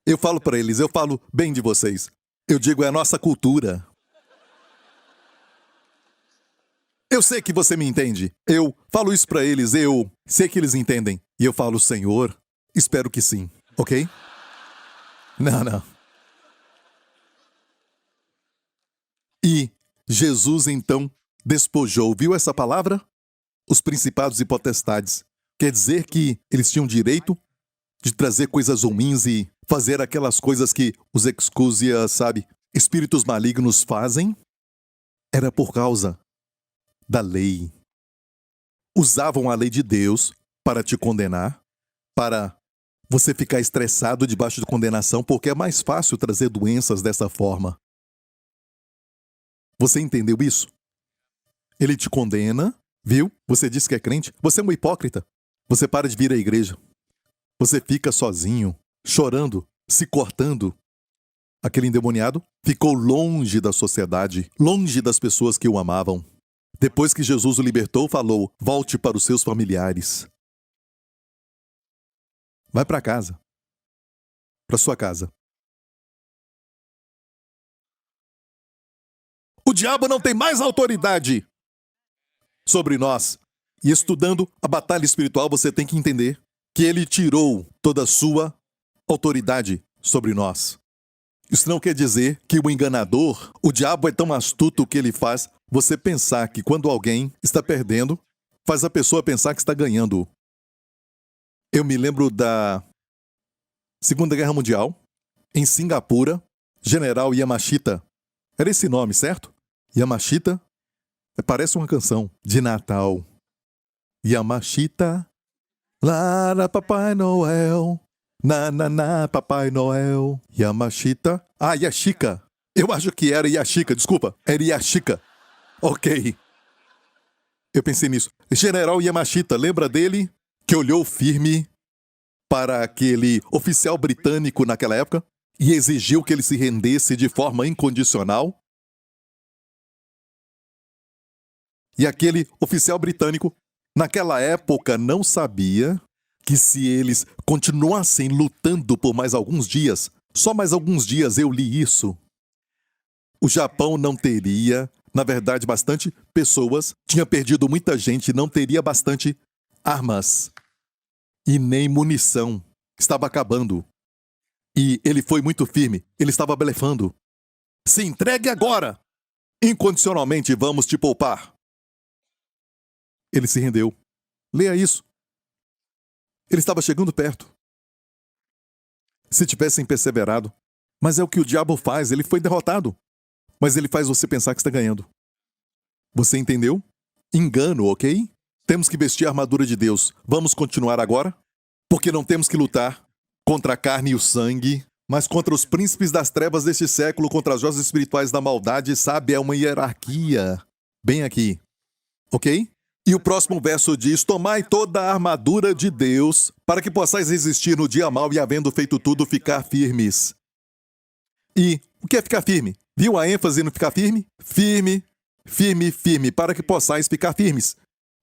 Eu falo para eles, eu falo bem de vocês. Eu digo, é a nossa cultura. Eu sei que você me entende. Eu falo isso para eles, eu sei que eles entendem. E eu falo, Senhor, espero que sim, ok? Não. E Jesus então despojou, viu essa palavra? Os principados e potestades. Quer dizer que eles tinham direito de trazer coisas ruins e fazer aquelas coisas que os excúsias, sabe, espíritos malignos fazem, era por causa da lei. Usavam a lei de Deus para te condenar, para você ficar estressado debaixo de condenação, porque é mais fácil trazer doenças dessa forma. Você entendeu isso? Ele te condena, viu? Você diz que é crente, você é um hipócrita. Você para de vir à igreja. Você fica sozinho, chorando, se cortando. Aquele endemoniado ficou longe da sociedade, longe das pessoas que o amavam. Depois que Jesus o libertou, falou: volte para os seus familiares. Vai para casa. Para sua casa. O diabo não tem mais autoridade sobre nós. E estudando a batalha espiritual, você tem que entender que ele tirou toda a sua autoridade sobre nós. Isso não quer dizer que o enganador, o diabo é tão astuto que ele faz você pensar que quando alguém está perdendo, faz a pessoa pensar que está ganhando. Eu me lembro da Segunda Guerra Mundial, em Singapura, General Yamashita. Era esse nome, certo? Yamashita parece uma canção de Natal. Yamashita, lá, Papai Noel. Na, Papai Noel. Yamashita. Ah, Yashika. Eu acho que era Yashika, desculpa. Era Yashika. Ok. Eu pensei nisso. General Yamashita, lembra dele? Que olhou firme para aquele oficial britânico naquela época e exigiu que ele se rendesse de forma incondicional. E aquele oficial britânico, naquela época, não sabia que se eles continuassem lutando por mais alguns dias, só mais alguns dias eu li isso, o Japão não teria, na verdade, bastante pessoas, tinha perdido muita gente, não teria bastante armas e nem munição. Estava acabando. E ele foi muito firme, ele estava blefando. Se entregue agora! Incondicionalmente vamos te poupar. Ele se rendeu. Leia isso. Ele estava chegando perto. Se tivessem perseverado. Mas é o que o diabo faz, ele foi derrotado. Mas ele faz você pensar que está ganhando. Você entendeu? Engano, ok? Temos que vestir a armadura de Deus. Vamos continuar agora? Porque não temos que lutar contra a carne e o sangue, mas contra os príncipes das trevas deste século, contra as vozes espirituais da maldade, sabe? É uma hierarquia. Bem aqui. Ok? E o próximo verso diz: tomai toda a armadura de Deus, para que possais resistir no dia mau e, havendo feito tudo, ficar firmes. E o que é ficar firme? Viu a ênfase no ficar firme? Firme, firme, firme, para que possais ficar firmes.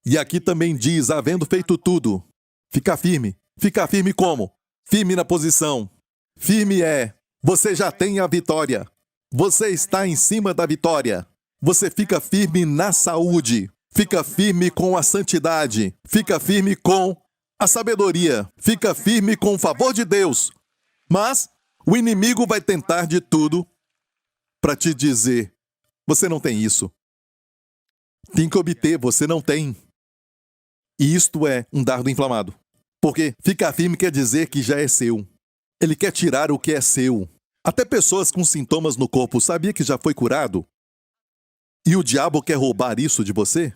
E aqui também diz: havendo feito tudo, ficar firme. Ficar firme como? Firme na posição. Firme é, você já tem a vitória. Você está em cima da vitória. Você fica firme na saúde. Fica firme com a santidade. Fica firme com a sabedoria. Fica firme com o favor de Deus. Mas o inimigo vai tentar de tudo para te dizer: você não tem isso. Tem que obter, você não tem. E isto é um dardo inflamado. Porque ficar firme quer dizer que já é seu. Ele quer tirar o que é seu. Até pessoas com sintomas no corpo, sabia que já foi curado? E o diabo quer roubar isso de você?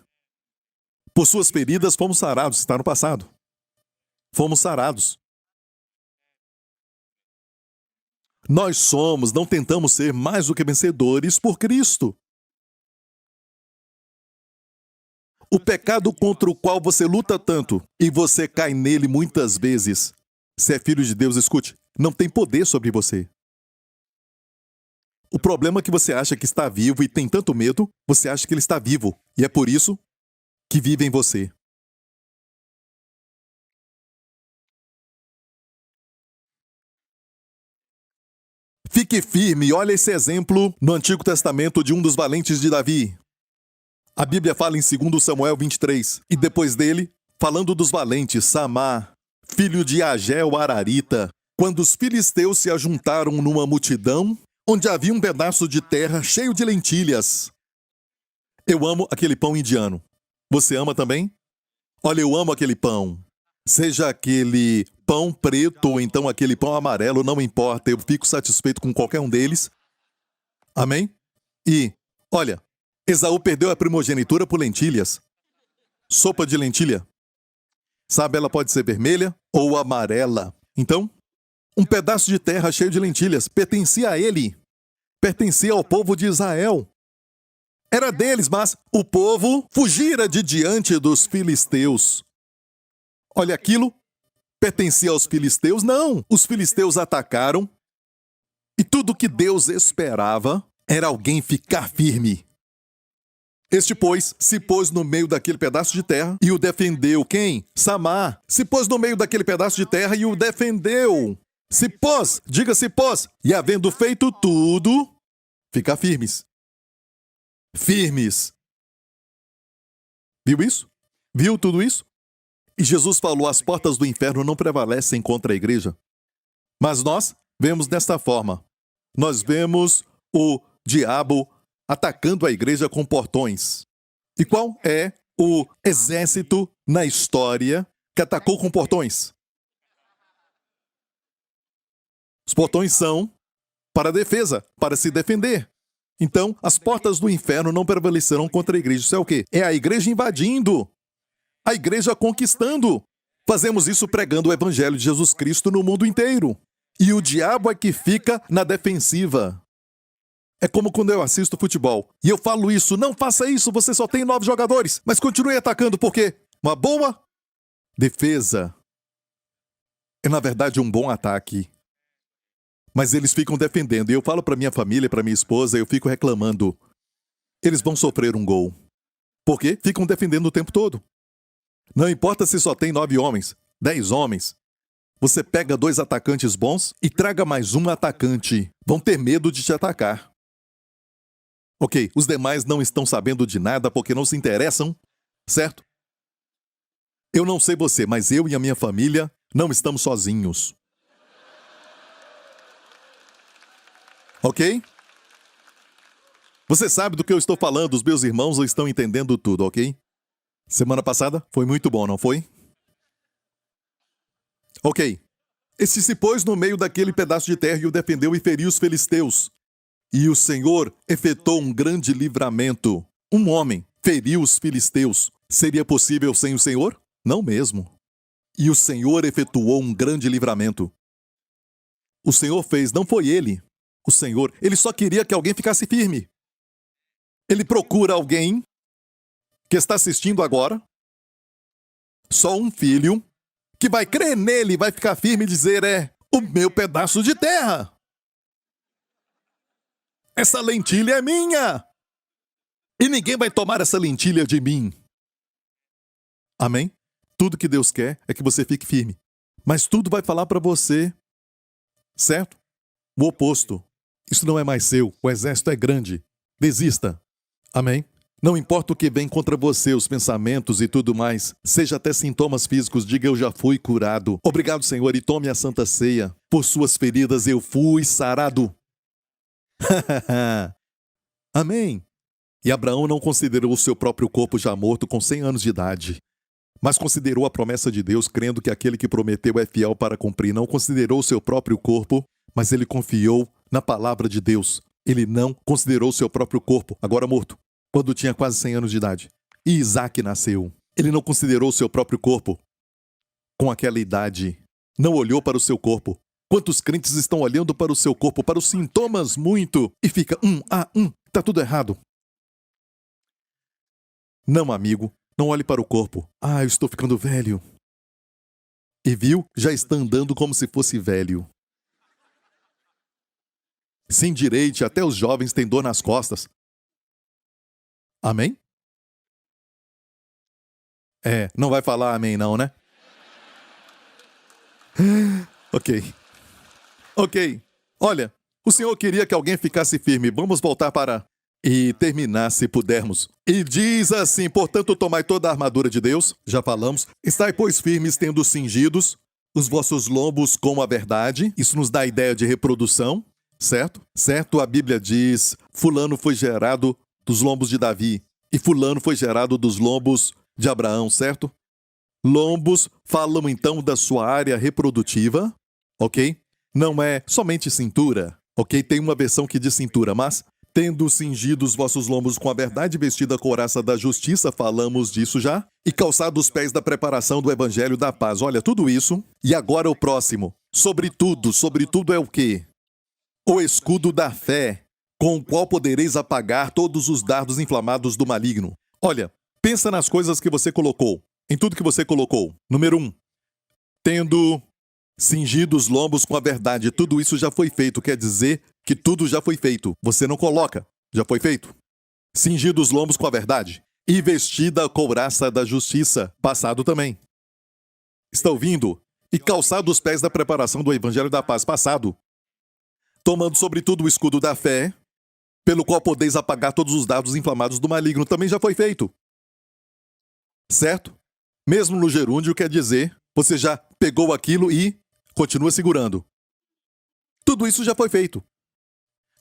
Por suas feridas fomos sarados, está no passado. Fomos sarados. Nós somos, não tentamos ser mais do que vencedores por Cristo. O pecado contra o qual você luta tanto e você cai nele muitas vezes, se é filho de Deus, escute, não tem poder sobre você. O problema é que você acha que está vivo e tem tanto medo, você acha que ele está vivo. E é por isso que vive em você. Fique firme, olha esse exemplo no Antigo Testamento de um dos valentes de Davi. A Bíblia fala em 2 Samuel 23, e depois dele, falando dos valentes, Samá, filho de Agel Ararita, quando os filisteus se ajuntaram numa multidão, onde havia um pedaço de terra cheio de lentilhas. Eu amo aquele pão indiano. Você ama também? Olha, eu amo aquele pão. Seja aquele pão preto ou então aquele pão amarelo, não importa, eu fico satisfeito com qualquer um deles. Amém? E, olha, Esaú perdeu a primogenitura por lentilhas. Sopa de lentilha. Sabe, ela pode ser vermelha ou amarela. Então, um pedaço de terra cheio de lentilhas pertencia a ele. Pertencia ao povo de Israel. Era deles, mas o povo fugira de diante dos filisteus. Olha, aquilo pertencia aos filisteus? Não! Os filisteus atacaram e tudo que Deus esperava era alguém ficar firme. Este, pois, se pôs no meio daquele pedaço de terra e o defendeu. Quem? Samar. Se pôs no meio daquele pedaço de terra e o defendeu. Se pôs, diga se pôs. E havendo feito tudo, ficar firmes. Firmes. Viu isso? Viu tudo isso? E Jesus falou, as portas do inferno não prevalecem contra a igreja. Mas nós vemos desta forma. Nós vemos o diabo atacando a igreja com portões. E qual é o exército na história que atacou com portões? Os portões são para a defesa, para se defender. Então, as portas do inferno não prevalecerão contra a igreja. Isso é o quê? É a igreja invadindo. A igreja conquistando. Fazemos isso pregando o evangelho de Jesus Cristo no mundo inteiro. E o diabo é que fica na defensiva. É como quando eu assisto futebol e eu falo isso, não faça isso, você só tem 9 jogadores, mas continue atacando porque uma boa defesa é na verdade um bom ataque. Mas eles ficam defendendo e eu falo para minha família, para minha esposa, eu fico reclamando. Eles vão sofrer um gol. Por quê? Ficam defendendo o tempo todo. Não importa se só tem 9 homens, 10 homens. Você pega 2 atacantes bons e traga mais um atacante. Vão ter medo de te atacar. Ok, os demais não estão sabendo de nada porque não se interessam, certo? Eu não sei você, mas eu e a minha família não estamos sozinhos. Ok? Você sabe do que eu estou falando, os meus irmãos estão entendendo tudo, ok? Semana passada foi muito bom, não foi? Ok. Esse se pôs no meio daquele pedaço de terra e o defendeu e feriu os filisteus. E o Senhor efetuou um grande livramento. Um homem feriu os filisteus. Seria possível sem o Senhor? Não mesmo. E o Senhor efetuou um grande livramento. O Senhor fez, não foi ele. O Senhor, ele só queria que alguém ficasse firme. Ele procura alguém que está assistindo agora, só um filho, que vai crer nele, vai ficar firme e dizer, é o meu pedaço de terra. Essa lentilha é minha. E ninguém vai tomar essa lentilha de mim. Amém? Tudo que Deus quer é que você fique firme. Mas tudo vai falar para você, certo? O oposto. Isso não é mais seu. O exército é grande. Desista. Amém? Não importa o que vem contra você, os pensamentos e tudo mais, seja até sintomas físicos, diga eu já fui curado. Obrigado, Senhor, e tome a santa ceia. Por suas feridas eu fui sarado. Amém. E Abraão não considerou o seu próprio corpo já morto com 100 anos de idade, mas considerou a promessa de Deus, crendo que aquele que prometeu é fiel para cumprir. Não considerou o seu próprio corpo, mas ele confiou na palavra de Deus. Ele não considerou o seu próprio corpo, agora morto, quando tinha quase 100 anos de idade. E Isaac nasceu. Ele não considerou o seu próprio corpo com aquela idade. Não olhou para o seu corpo. Quantos crentes estão olhando para o seu corpo, para os sintomas muito, e fica, tá tudo errado. Não, amigo, não olhe para o corpo. Eu estou ficando velho. E viu, já está andando como se fosse velho. Se endireite, até os jovens têm dor nas costas. Amém? Não vai falar amém não, né? Ok. Olha, o Senhor queria que alguém ficasse firme. Vamos voltar para... E terminar, se pudermos. E diz assim, portanto, tomai toda a armadura de Deus. Já falamos. Estai, pois, firmes, tendo cingidos os vossos lombos com a verdade. Isso nos dá a ideia de reprodução, certo? Certo, a Bíblia diz, fulano foi gerado dos lombos de Davi. E fulano foi gerado dos lombos de Abraão, certo? Lombos falam então da sua área reprodutiva, ok? Não é somente cintura, ok? Tem uma versão que diz cintura, mas tendo cingido os vossos lombos com a verdade, vestida a couraça da justiça, falamos disso já, e calçado os pés da preparação do evangelho da paz. Olha, tudo isso. E agora o próximo. Sobretudo é o quê? O escudo da fé, com o qual podereis apagar todos os dardos inflamados do maligno. Olha, pensa nas coisas que você colocou, em tudo que você colocou. Número 1. Tendo cingido os lombos com a verdade. Tudo isso já foi feito, quer dizer que tudo já foi feito. Você não coloca, já foi feito. Cingido os lombos com a verdade. E vestida a couraça da justiça. Passado também. Está ouvindo? E calçado os pés da preparação do evangelho da paz. Passado. Tomando sobretudo o escudo da fé, pelo qual podeis apagar todos os dardos inflamados do maligno. Também já foi feito. Certo? Mesmo no gerúndio, quer dizer, você já pegou aquilo e continua segurando. Tudo isso já foi feito.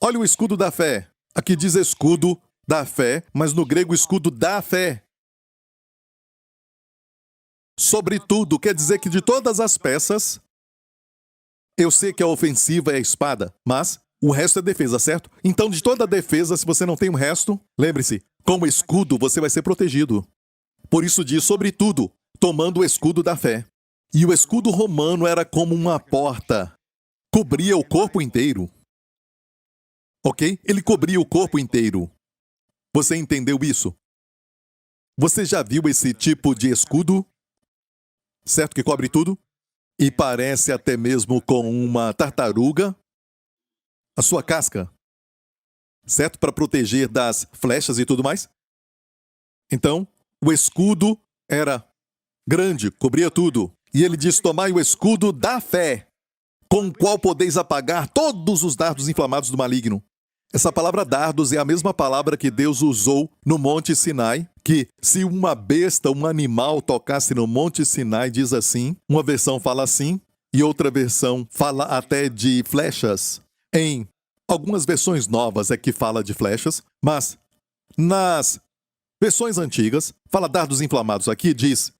Olha o escudo da fé. Aqui diz escudo da fé, mas no grego escudo da fé. Sobretudo, quer dizer que de todas as peças, eu sei que a ofensiva é a espada, mas o resto é defesa, certo? Então, de toda a defesa, se você não tem um resto, lembre-se, com o escudo você vai ser protegido. Por isso diz, sobretudo, tomando o escudo da fé. E o escudo romano era como uma porta. Cobria o corpo inteiro. Ok? Ele cobria o corpo inteiro. Você entendeu isso? Você já viu esse tipo de escudo? Certo que cobre tudo? E parece até mesmo com uma tartaruga. A sua casca. Certo? Para proteger das flechas e tudo mais. Então, o escudo era grande, cobria tudo. E ele diz, tomai o escudo da fé, com o qual podeis apagar todos os dardos inflamados do maligno. Essa palavra dardos é a mesma palavra que Deus usou no Monte Sinai, que se uma besta, um animal tocasse no Monte Sinai, diz assim, uma versão fala assim, e outra versão fala até de flechas. Em algumas versões novas é que fala de flechas, mas nas versões antigas, fala dardos inflamados. Aqui diz,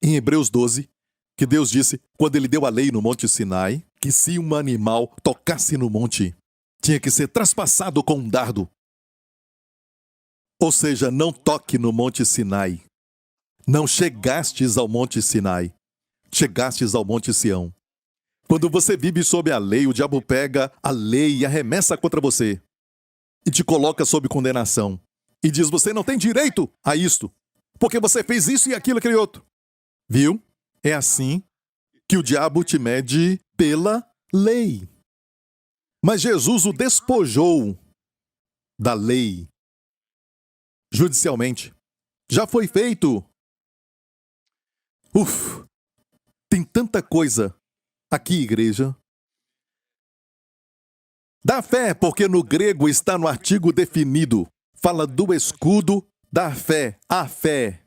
em Hebreus 12, que Deus disse, quando ele deu a lei no Monte Sinai, que se um animal tocasse no monte, tinha que ser traspassado com um dardo. Ou seja, não toque no Monte Sinai. Não chegastes ao Monte Sinai. Chegastes ao Monte Sião. Quando você vive sob a lei, o diabo pega a lei e arremessa contra você. E te coloca sob condenação. E diz, você não tem direito a isto. Porque você fez isso e aquilo, aquele outro. Viu? É assim que o diabo te mede pela lei. Mas Jesus o despojou da lei. Judicialmente. Já foi feito. Tem tanta coisa aqui, igreja. Da fé, porque no grego está no artigo definido. Fala do escudo da fé. A fé.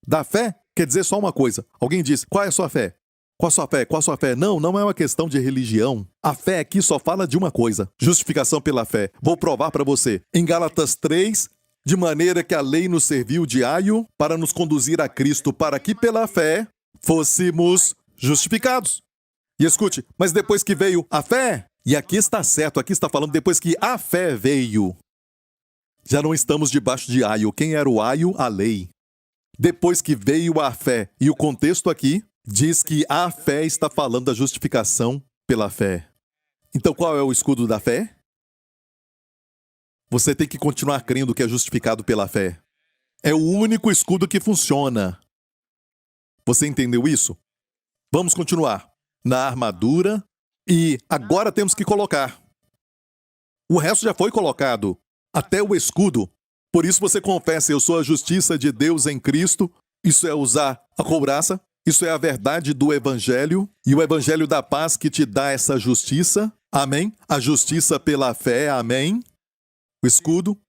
Da fé quer dizer só uma coisa. Alguém diz, qual é a sua fé? Qual a sua fé? Qual a sua fé? Não, não é uma questão de religião. A fé aqui só fala de uma coisa. Justificação pela fé. Vou provar para você. Em Gálatas 3, de maneira que a lei nos serviu de aio para nos conduzir a Cristo, para que pela fé fôssemos justificados. E escute, mas depois que veio a fé, e aqui está certo, aqui está falando depois que a fé veio, já não estamos debaixo de aio. Quem era o aio? A lei. Depois que veio a fé, e o contexto aqui diz que a fé está falando da justificação pela fé. Então qual é o escudo da fé? Você tem que continuar crendo que é justificado pela fé. É o único escudo que funciona. Você entendeu isso? Vamos continuar. Na armadura, e agora temos que colocar. O resto já foi colocado, até o escudo. Por isso você confessa, eu sou a justiça de Deus em Cristo. Isso é usar a couraça. Isso é a verdade do Evangelho. E o Evangelho da paz que te dá essa justiça. Amém? A justiça pela fé. Amém? O escudo.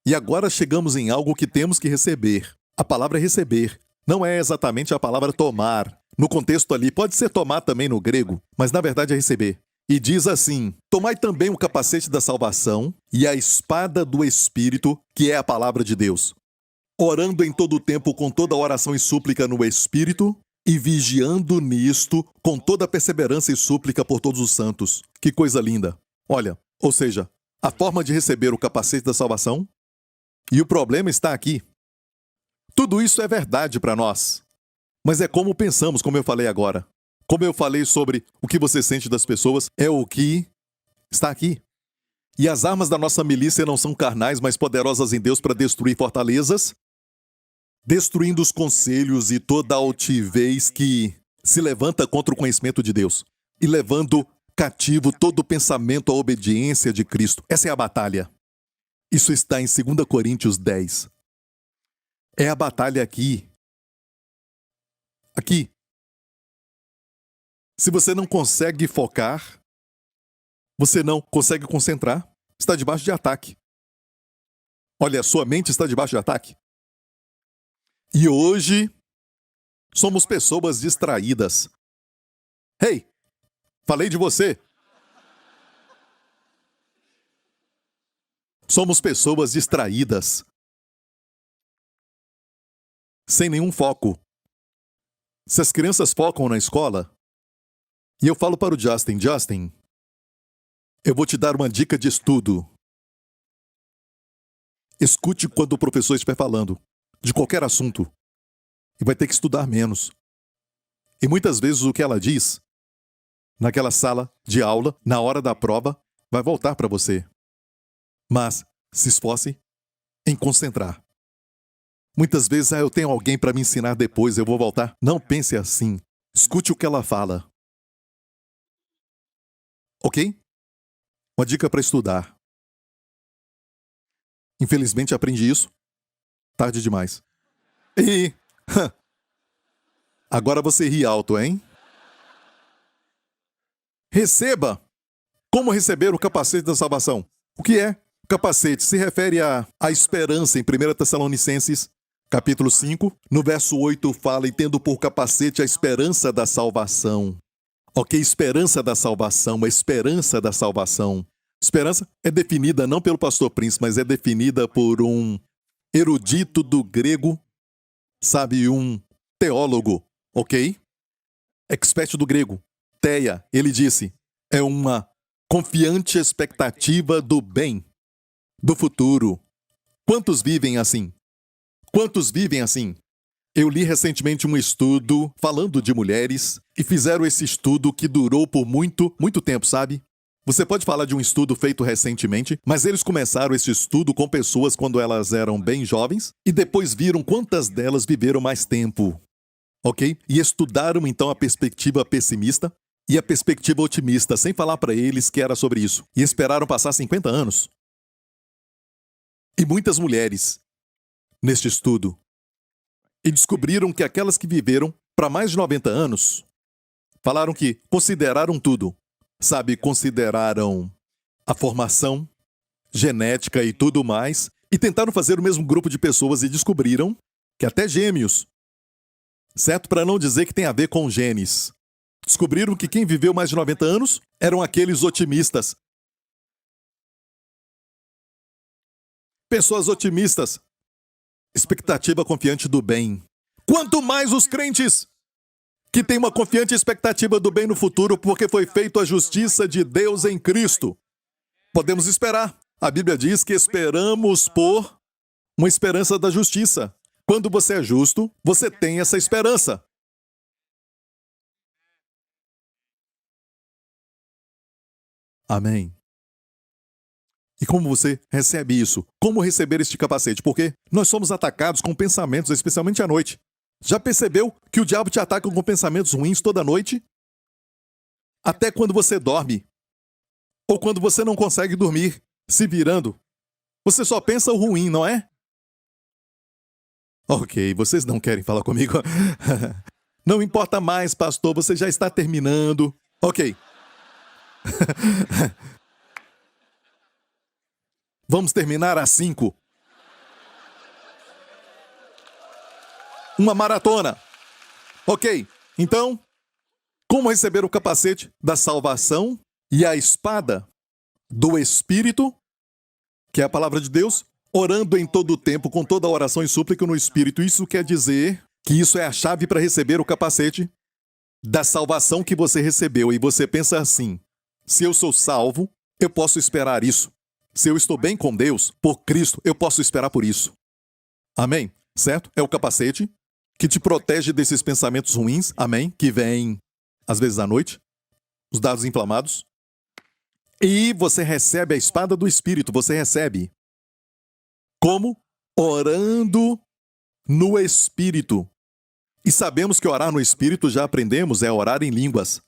E agora chegamos em algo que temos que receber. A palavra receber não é exatamente a palavra tomar. No contexto ali, pode ser tomar também no grego, mas na verdade é receber. E diz assim, tomai também o capacete da salvação e a espada do Espírito, que é a palavra de Deus. orando em todo o tempo com toda oração e súplica no Espírito, e vigiando nisto com toda perseverança e súplica por todos os santos. Que coisa linda. Olha, ou seja, a forma de receber o capacete da salvação, e o problema está aqui. Tudo isso é verdade para nós, mas é como pensamos, como eu falei agora. Como eu falei sobre o que você sente das pessoas, é o que está aqui. E as armas da nossa milícia não são carnais, mas poderosas em Deus para destruir fortalezas, destruindo os conselhos e toda a altivez que se levanta contra o conhecimento de Deus, e levando cativo todo o pensamento à obediência de Cristo. Essa é a batalha. Isso está em 2 Coríntios 10. É a batalha aqui. Aqui. Se você não consegue focar, você não consegue concentrar, está debaixo de ataque. Olha, sua mente está debaixo de ataque. E hoje, somos pessoas distraídas. Hey, falei de você. Somos pessoas distraídas. Sem nenhum foco. Se as crianças focam na escola, e eu falo para o Justin, eu vou te dar uma dica de estudo. Escute quando o professor estiver falando, de qualquer assunto, e vai ter que estudar menos. E muitas vezes o que ela diz, naquela sala de aula, na hora da prova, vai voltar para você. Mas se esforce em concentrar. Muitas vezes, eu tenho alguém para me ensinar depois, eu vou voltar. Não pense assim. Escute o que ela fala. Ok? Uma dica para estudar. Infelizmente aprendi isso tarde demais. E agora você ri alto, hein? Receba! Como receber o capacete da salvação? O que é? O capacete se refere à esperança em 1 Tessalonicenses, capítulo 5, no verso 8 fala, e tendo por capacete a esperança da salvação. Ok, esperança da salvação, a esperança da salvação. Esperança é definida não pelo pastor Prince, mas é definida por um erudito do grego, sabe, um teólogo, ok? Expert do grego, Teia, ele disse, é uma confiante expectativa do bem, do futuro. Quantos vivem assim? Quantos vivem assim? Eu li recentemente um estudo falando de mulheres e fizeram esse estudo que durou por muito tempo, sabe? Você pode falar de um estudo feito recentemente, mas eles começaram esse estudo com pessoas quando elas eram bem jovens e depois viram quantas delas viveram mais tempo, ok? E estudaram então a perspectiva pessimista e a perspectiva otimista, sem falar para eles que era sobre isso. E esperaram passar 50 anos. E muitas mulheres, neste estudo, e descobriram que aquelas que viveram para mais de 90 anos, falaram que consideraram tudo. Sabe, consideraram a formação, genética e tudo mais, e tentaram fazer o mesmo grupo de pessoas e descobriram que até gêmeos, certo? Para não dizer que tem a ver com genes. Descobriram que quem viveu mais de 90 anos eram aqueles otimistas. Pessoas otimistas. Expectativa confiante do bem. Quanto mais os crentes que têm uma confiante expectativa do bem no futuro, porque foi feita a justiça de Deus em Cristo. Podemos esperar. A Bíblia diz que esperamos por uma esperança da justiça. Quando você é justo, você tem essa esperança. Amém. E como você recebe isso? Como receber este capacete? Porque nós somos atacados com pensamentos, especialmente à noite. Já percebeu que o diabo te ataca com pensamentos ruins toda noite? Até quando você dorme. Ou quando você não consegue dormir, se virando. Você só pensa o ruim, não é? Ok, vocês não querem falar comigo. Não importa mais, pastor, você já está terminando. Ok. Vamos terminar às 5. Uma maratona. Ok, então, como receber o capacete da salvação e a espada do Espírito, que é a palavra de Deus, orando em todo o tempo, com toda oração e súplica no Espírito. Isso quer dizer que isso é a chave para receber o capacete da salvação que você recebeu. E você pensa assim: se eu sou salvo, eu posso esperar isso. Se eu estou bem com Deus, por Cristo, eu posso esperar por isso. Amém? Certo? É o capacete que te protege desses pensamentos ruins, amém? Que vêm, às vezes, à noite, os dados inflamados. E você recebe a espada do Espírito, você recebe. Como? Orando no Espírito. E sabemos que orar no Espírito, já aprendemos, é orar em línguas.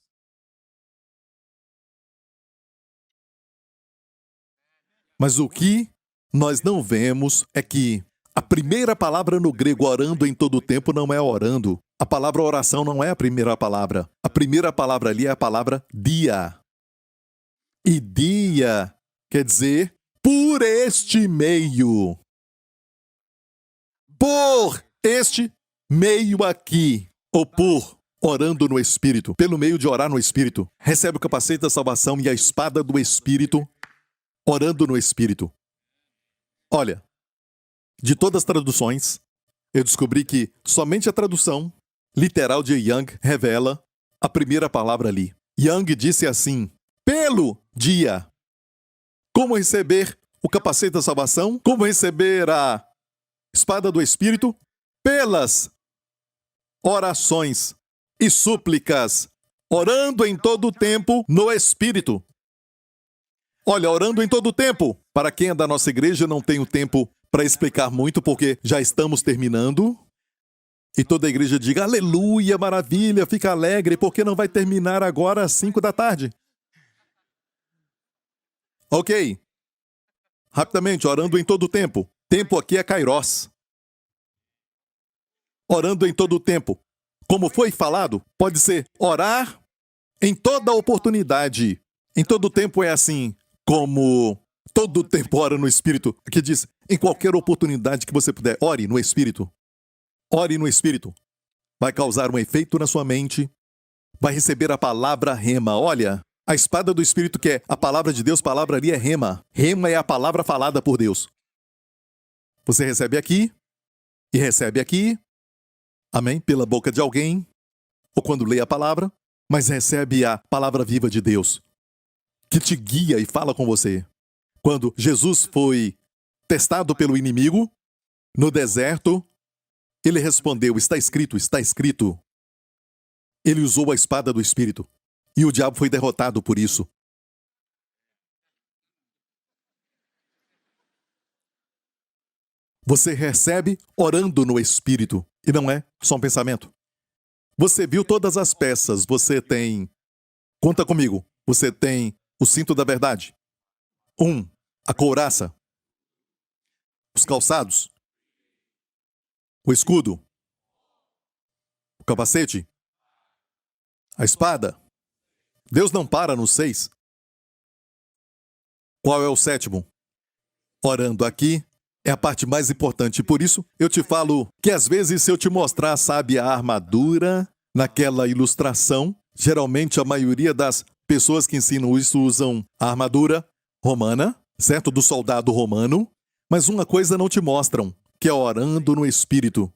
Mas o que nós não vemos é que a primeira palavra no grego, orando em todo o tempo, não é orando. A palavra oração não é a primeira palavra. A primeira palavra ali é a palavra dia. E dia quer dizer por este meio. Por este meio aqui. Ou por orando no Espírito. Pelo meio de orar no Espírito. Recebe o capacete da salvação e a espada do Espírito. Orando no Espírito. Olha, de todas as traduções, eu descobri que somente a tradução literal de Young revela a primeira palavra ali. Young disse assim: pelo dia. Como receber o capacete da salvação? Como receber a espada do Espírito? Pelas orações e súplicas, orando em todo o tempo no Espírito. Olha, orando em todo o tempo. Para quem é da nossa igreja, não tenho tempo para explicar muito, porque já estamos terminando. E toda a igreja diga: aleluia, maravilha, fica alegre, porque não vai terminar agora às 5 da tarde. Ok. Rapidamente, orando em todo o tempo. Tempo aqui é Kairos. Orando em todo o tempo. Como foi falado, pode ser orar em toda oportunidade. Em todo o tempo é assim, como todo o tempo ora no Espírito. Aqui diz, em qualquer oportunidade que você puder, ore no Espírito. Ore no Espírito. Vai causar um efeito na sua mente. Vai receber a palavra rema. Olha, a espada do Espírito, que é a palavra de Deus, palavra ali é rema. Rema é a palavra falada por Deus. Você recebe aqui e recebe aqui. Amém? Pela boca de alguém. Ou quando lê a palavra. Mas recebe a palavra viva de Deus, que te guia e fala com você. Quando Jesus foi testado pelo inimigo no deserto, ele respondeu: está escrito, está escrito. Ele usou a espada do Espírito. E o diabo foi derrotado por isso. Você recebe orando no Espírito. E não é só um pensamento. Você viu todas as peças. Você tem... Conta comigo. Você tem o cinto da verdade. 1. A couraça. Os calçados. O escudo. O capacete. A espada. Deus não para no 6. Qual é o 7º? Orando aqui é a parte mais importante. Por isso, eu te falo que às vezes se eu te mostrar, sabe, a armadura naquela ilustração, geralmente a maioria das pessoas que ensinam isso usam a armadura romana, certo? Do soldado romano. Mas uma coisa não te mostram, que é orando no Espírito.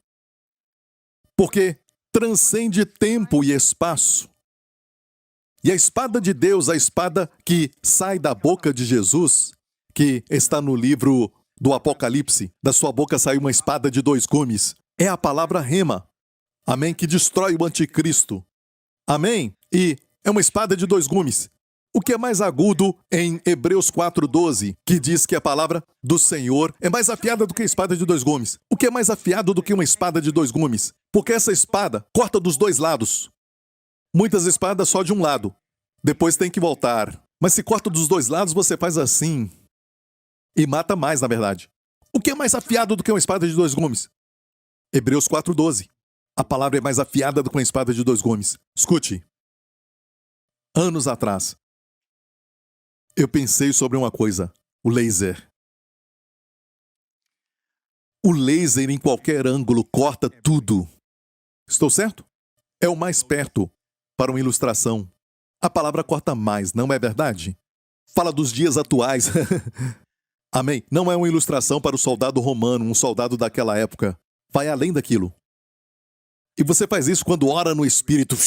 Porque transcende tempo e espaço. E a espada de Deus, a espada que sai da boca de Jesus, que está no livro do Apocalipse, da sua boca sai uma espada de 2 gumes, é a palavra rema. Amém? Que destrói o anticristo. Amém? E é uma espada de 2 gumes. O que é mais agudo em Hebreus 4:12, que diz que a palavra do Senhor é mais afiada do que a espada de 2 gumes. O que é mais afiado do que uma espada de 2 gumes? Porque essa espada corta dos 2 lados. Muitas espadas só de um lado. Depois tem que voltar. Mas se corta dos 2 lados, você faz assim. E mata mais, na verdade. O que é mais afiado do que uma espada de 2 gumes? Hebreus 4:12. A palavra é mais afiada do que uma espada de 2 gumes. Escute. Anos atrás, eu pensei sobre uma coisa. O laser. O laser em qualquer ângulo corta tudo. Estou certo? É o mais perto para uma ilustração. A palavra corta mais, não é verdade? Fala dos dias atuais. Amém? Não é uma ilustração para o soldado romano, um soldado daquela época. Vai além daquilo. E você faz isso quando ora no Espírito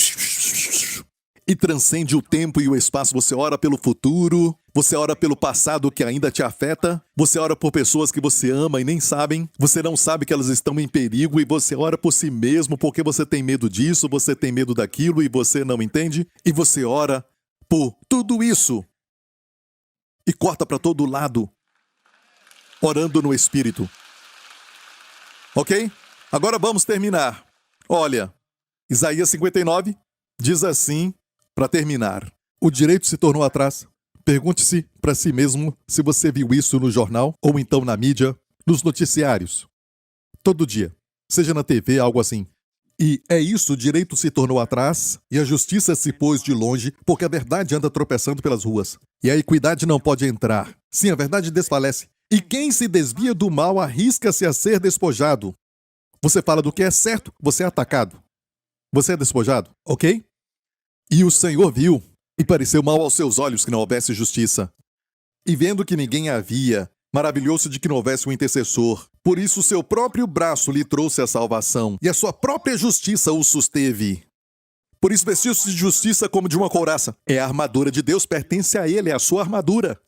e transcende o tempo e o espaço. Você ora pelo futuro, você ora pelo passado que ainda te afeta, você ora por pessoas que você ama e nem sabem, você não sabe que elas estão em perigo e você ora por si mesmo porque você tem medo disso, você tem medo daquilo e você não entende, e você ora por tudo isso e corta para todo lado, orando no Espírito. Ok? Agora vamos terminar. Olha, Isaías 59 diz assim, para terminar: o direito se tornou atrás. Pergunte-se para si mesmo se você viu isso no jornal ou então na mídia, nos noticiários. Todo dia, seja na TV, algo assim. E é isso, o direito se tornou atrás e a justiça se pôs de longe, porque a verdade anda tropeçando pelas ruas. E a equidade não pode entrar. Sim, a verdade desfalece. E quem se desvia do mal arrisca-se a ser despojado. Você fala do que é certo, você é atacado. Você é despojado, ok? E o Senhor viu, e pareceu mal aos seus olhos que não houvesse justiça. E vendo que ninguém havia, maravilhou-se de que não houvesse um intercessor. Por isso seu próprio braço lhe trouxe a salvação, e a sua própria justiça o susteve. Por isso vestiu-se de justiça como de uma couraça. É a armadura de Deus, pertence a ele, é a sua armadura.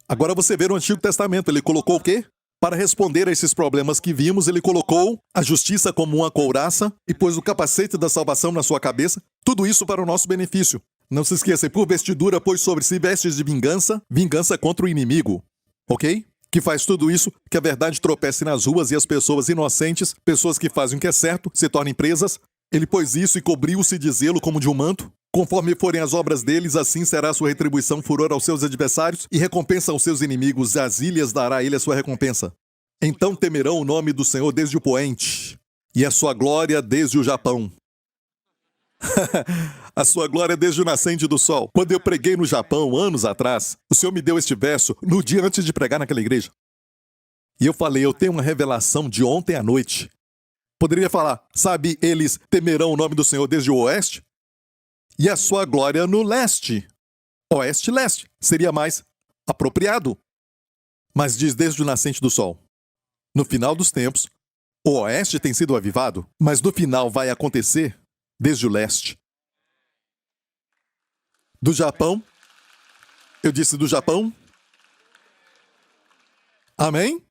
Agora você vê no Antigo Testamento, ele colocou o quê? Para responder a esses problemas que vimos, ele colocou a justiça como uma couraça e pôs o capacete da salvação na sua cabeça. Tudo isso para o nosso benefício. Não se esqueça, e por vestidura pôs sobre si vestes de vingança, vingança contra o inimigo. Ok? Que faz tudo isso, que a verdade tropece nas ruas e as pessoas inocentes, pessoas que fazem o que é certo, se tornem presas. Ele pôs isso e cobriu-se de zelo como de um manto. Conforme forem as obras deles, assim será a sua retribuição, furor aos seus adversários e recompensa aos seus inimigos. As ilhas dará a ele a sua recompensa. Então temerão o nome do Senhor desde o poente, e a sua glória desde o Japão. A sua glória desde o nascente do sol. Quando eu preguei no Japão, anos atrás, o Senhor me deu este verso no dia antes de pregar naquela igreja. E eu falei, eu tenho uma revelação de ontem à noite. Poderia falar, sabe, eles temerão o nome do Senhor desde o oeste? E a sua glória no leste. Oeste-leste. Seria mais apropriado. Mas diz desde o nascente do sol. No final dos tempos, o oeste tem sido avivado, mas no final vai acontecer desde o leste. Do Japão. Eu disse do Japão. Amém?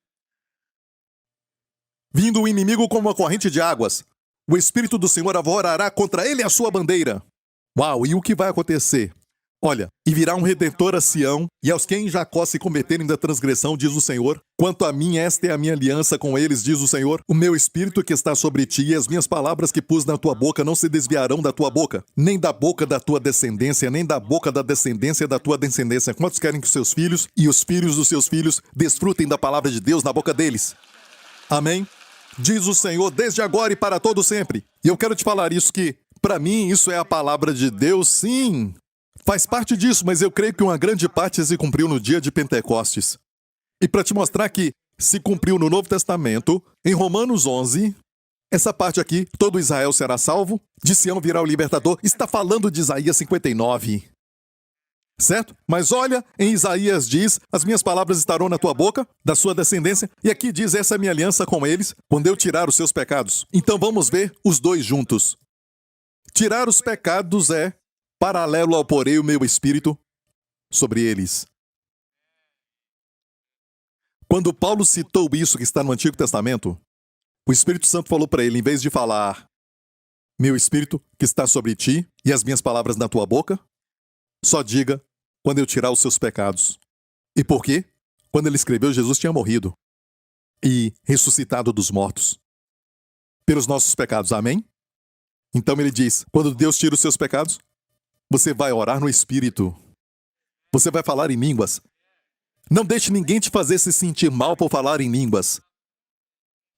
Vindo o inimigo como uma corrente de águas. O Espírito do Senhor avorará contra ele a sua bandeira. Uau, e o que vai acontecer? Olha, e virá um Redentor a Sião, e aos que em Jacó se cometerem da transgressão, diz o Senhor. Quanto a mim, esta é a minha aliança com eles, diz o Senhor. O meu Espírito que está sobre ti e as minhas palavras que pus na tua boca não se desviarão da tua boca, nem da boca da tua descendência, nem da boca da descendência da tua descendência. Quantos querem que os seus filhos e os filhos dos seus filhos desfrutem da palavra de Deus na boca deles? Amém? Diz o Senhor desde agora e para todo sempre. E eu quero te falar isso que, para mim, isso é a palavra de Deus, sim. Faz parte disso, mas eu creio que uma grande parte se cumpriu no dia de Pentecostes. E para te mostrar que se cumpriu no Novo Testamento, em Romanos 11, essa parte aqui, todo Israel será salvo, de Sião virá o libertador, está falando de Isaías 59. Certo? Mas olha, em Isaías diz, as minhas palavras estarão na tua boca, da sua descendência, e aqui diz, essa é a minha aliança com eles, quando eu tirar os seus pecados. Então vamos ver os dois juntos. Tirar os pecados é paralelo ao porei o meu espírito sobre eles. Quando Paulo citou isso que está no Antigo Testamento, o Espírito Santo falou para ele, em vez de falar, meu espírito que está sobre ti e as minhas palavras na tua boca, só diga quando eu tirar os seus pecados. E por quê? Quando ele escreveu, Jesus tinha morrido e ressuscitado dos mortos pelos nossos pecados. Amém? Então ele diz, quando Deus tira os seus pecados, você vai orar no Espírito. Você vai falar em línguas. Não deixe ninguém te fazer se sentir mal por falar em línguas.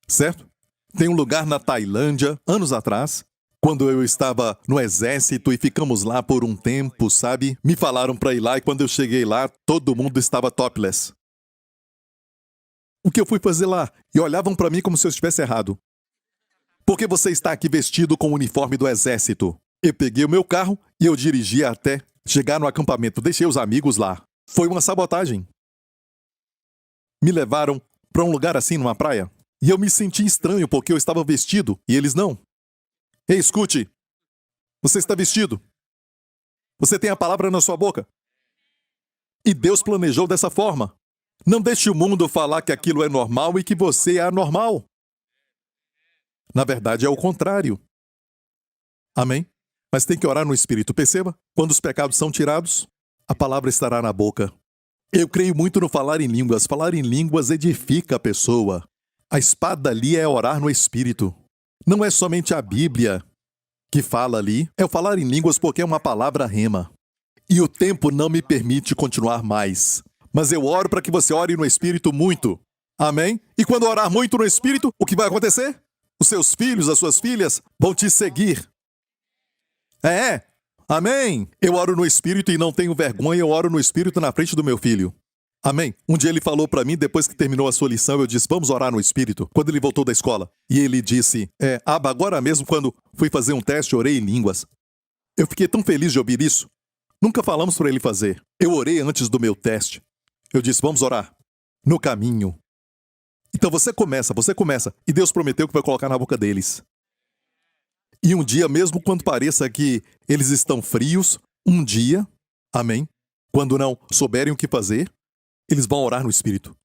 Certo? Tem um lugar na Tailândia, anos atrás, quando eu estava no exército e ficamos lá por um tempo, sabe? Me falaram para ir lá e quando eu cheguei lá, todo mundo estava topless. O que eu fui fazer lá? E olhavam para mim como se eu estivesse errado. Por que você está aqui vestido com o uniforme do exército? Eu peguei o meu carro e eu dirigi até chegar no acampamento. Deixei os amigos lá. Foi uma sabotagem. me levaram para um lugar assim numa praia. E eu me senti estranho porque eu estava vestido e eles não. Ei, escute. Você está vestido. Você tem a palavra na sua boca. E Deus planejou dessa forma. Não deixe o mundo falar que aquilo é normal e que você é anormal. Na verdade, é o contrário. Amém? Mas tem que orar no Espírito. Perceba? Quando os pecados são tirados, a palavra estará na boca. Eu creio muito no falar em línguas. Falar em línguas edifica a pessoa. A espada ali é orar no Espírito. Não é somente a Bíblia que fala ali. É o falar em línguas porque é uma palavra rema. E o tempo não me permite continuar mais. Mas eu oro para que você ore no Espírito muito. Amém? E quando orar muito no Espírito, o que vai acontecer? Os seus filhos, as suas filhas vão te seguir. Amém. Eu oro no Espírito e não tenho vergonha, eu oro no Espírito na frente do meu filho. Amém. Um dia ele falou para mim, depois que terminou a sua lição, eu disse, vamos orar no Espírito, quando ele voltou da escola. E ele disse, Aba, agora mesmo quando fui fazer um teste, orei em línguas. Eu fiquei tão feliz de ouvir isso. Nunca falamos para ele fazer. Eu orei antes do meu teste. Eu disse, vamos orar. No caminho. Então você começa. E Deus prometeu que vai colocar na boca deles. E um dia, mesmo quando pareça que eles estão frios, um dia, amém, quando não souberem o que fazer, eles vão orar no Espírito.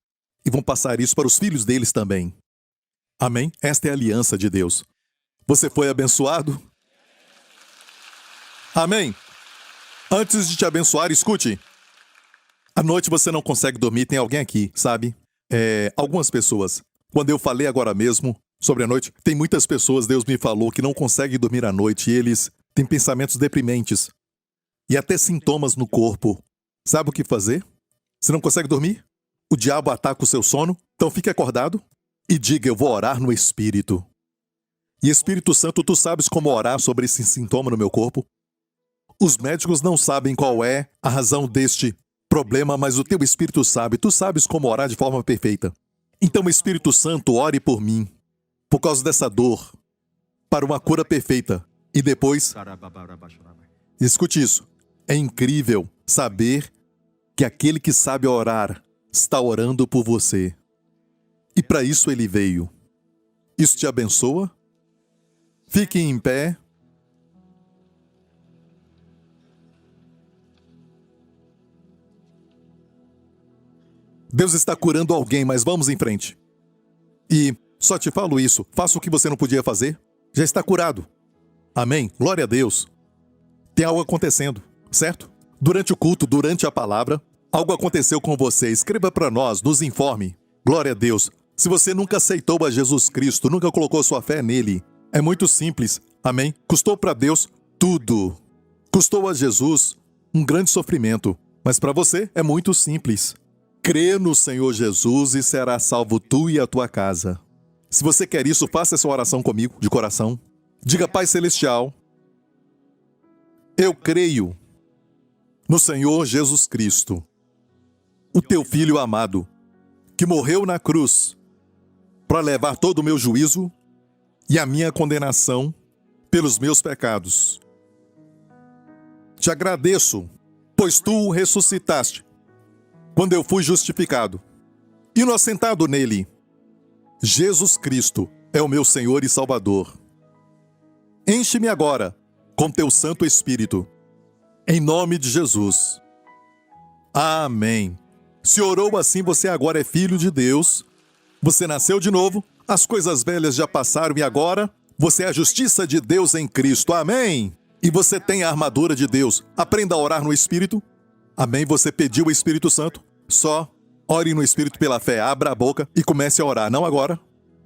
E vão passar isso para os filhos deles também. Amém? Esta é a aliança de Deus. Você foi abençoado? Amém? Antes de te abençoar, escute. À noite você não consegue dormir, tem alguém aqui, sabe? Algumas pessoas. Quando eu falei agora mesmo sobre a noite, tem muitas pessoas, Deus me falou, que não conseguem dormir à noite e eles têm pensamentos deprimentes. E até sintomas no corpo. Sabe o que fazer? Você não consegue dormir? O diabo ataca o seu sono? Então fique acordado e diga, eu vou orar no Espírito. E Espírito Santo, tu sabes como orar sobre esse sintoma no meu corpo? Os médicos não sabem qual é a razão deste problema, mas o teu Espírito sabe. Tu sabes como orar de forma perfeita. Então, Espírito Santo, ore por mim, por causa dessa dor, para uma cura perfeita. E depois, escute isso, é incrível saber que aquele que sabe orar está orando por você. E para isso ele veio. Isso te abençoa? Fique em pé. Deus está curando alguém, mas vamos em frente. E só te falo isso, faça o que você não podia fazer, já está curado. Amém? Glória a Deus. Tem algo acontecendo, certo? Durante o culto, durante a palavra, algo aconteceu com você. Escreva para nós, nos informe. Glória a Deus. Se você nunca aceitou a Jesus Cristo, nunca colocou sua fé nele, é muito simples. Amém? Custou para Deus tudo. Custou a Jesus um grande sofrimento. Mas para você é muito simples. Crê no Senhor Jesus e será salvo tu e a tua casa. Se você quer isso, faça essa oração comigo, de coração. Diga, Pai Celestial, eu creio no Senhor Jesus Cristo, o teu Filho amado, que morreu na cruz para levar todo o meu juízo e a minha condenação pelos meus pecados. Te agradeço, pois tu o ressuscitaste quando eu fui justificado. Inocentado nele, Jesus Cristo é o meu Senhor e Salvador. Enche-me agora com teu Santo Espírito, em nome de Jesus. Amém. Se orou assim, você agora é filho de Deus. Você nasceu de novo, as coisas velhas já passaram e agora você é a justiça de Deus em Cristo. Amém. E você tem a armadura de Deus. Aprenda a orar no Espírito. Amém? Você pediu o Espírito Santo? Só ore no Espírito pela fé. Abra a boca e comece a orar. Não agora.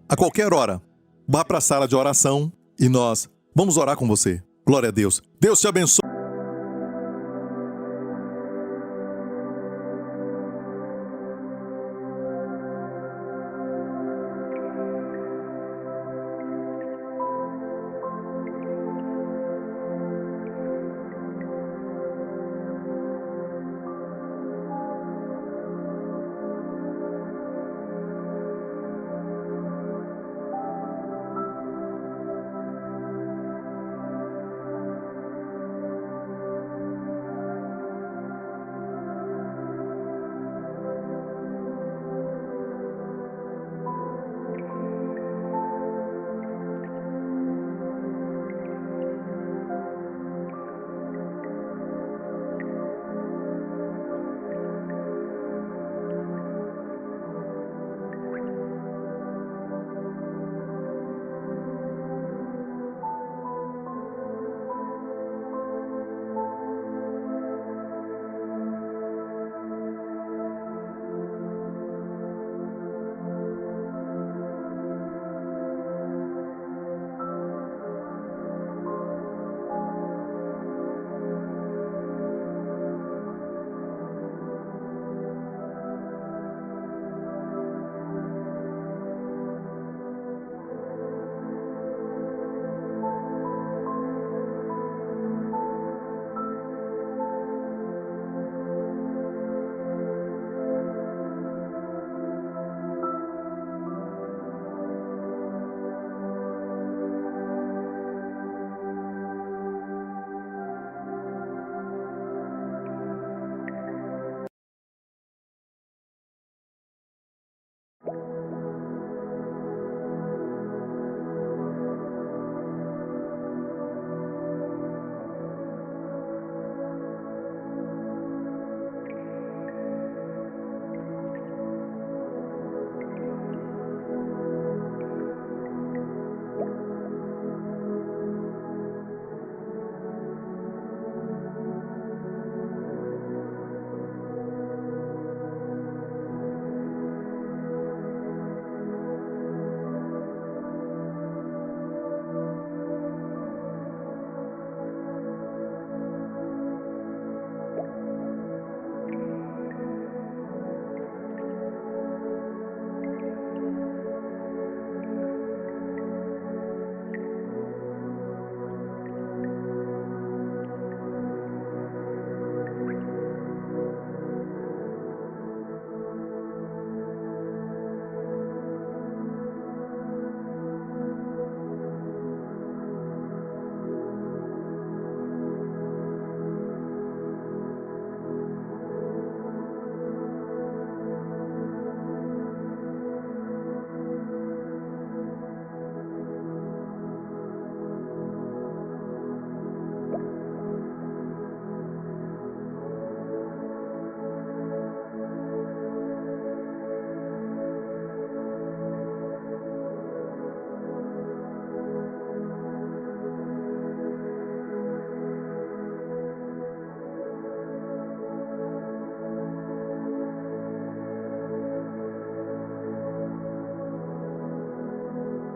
A qualquer hora. Vá para a sala de oração e nós vamos orar com você. Glória a Deus. Deus te abençoe.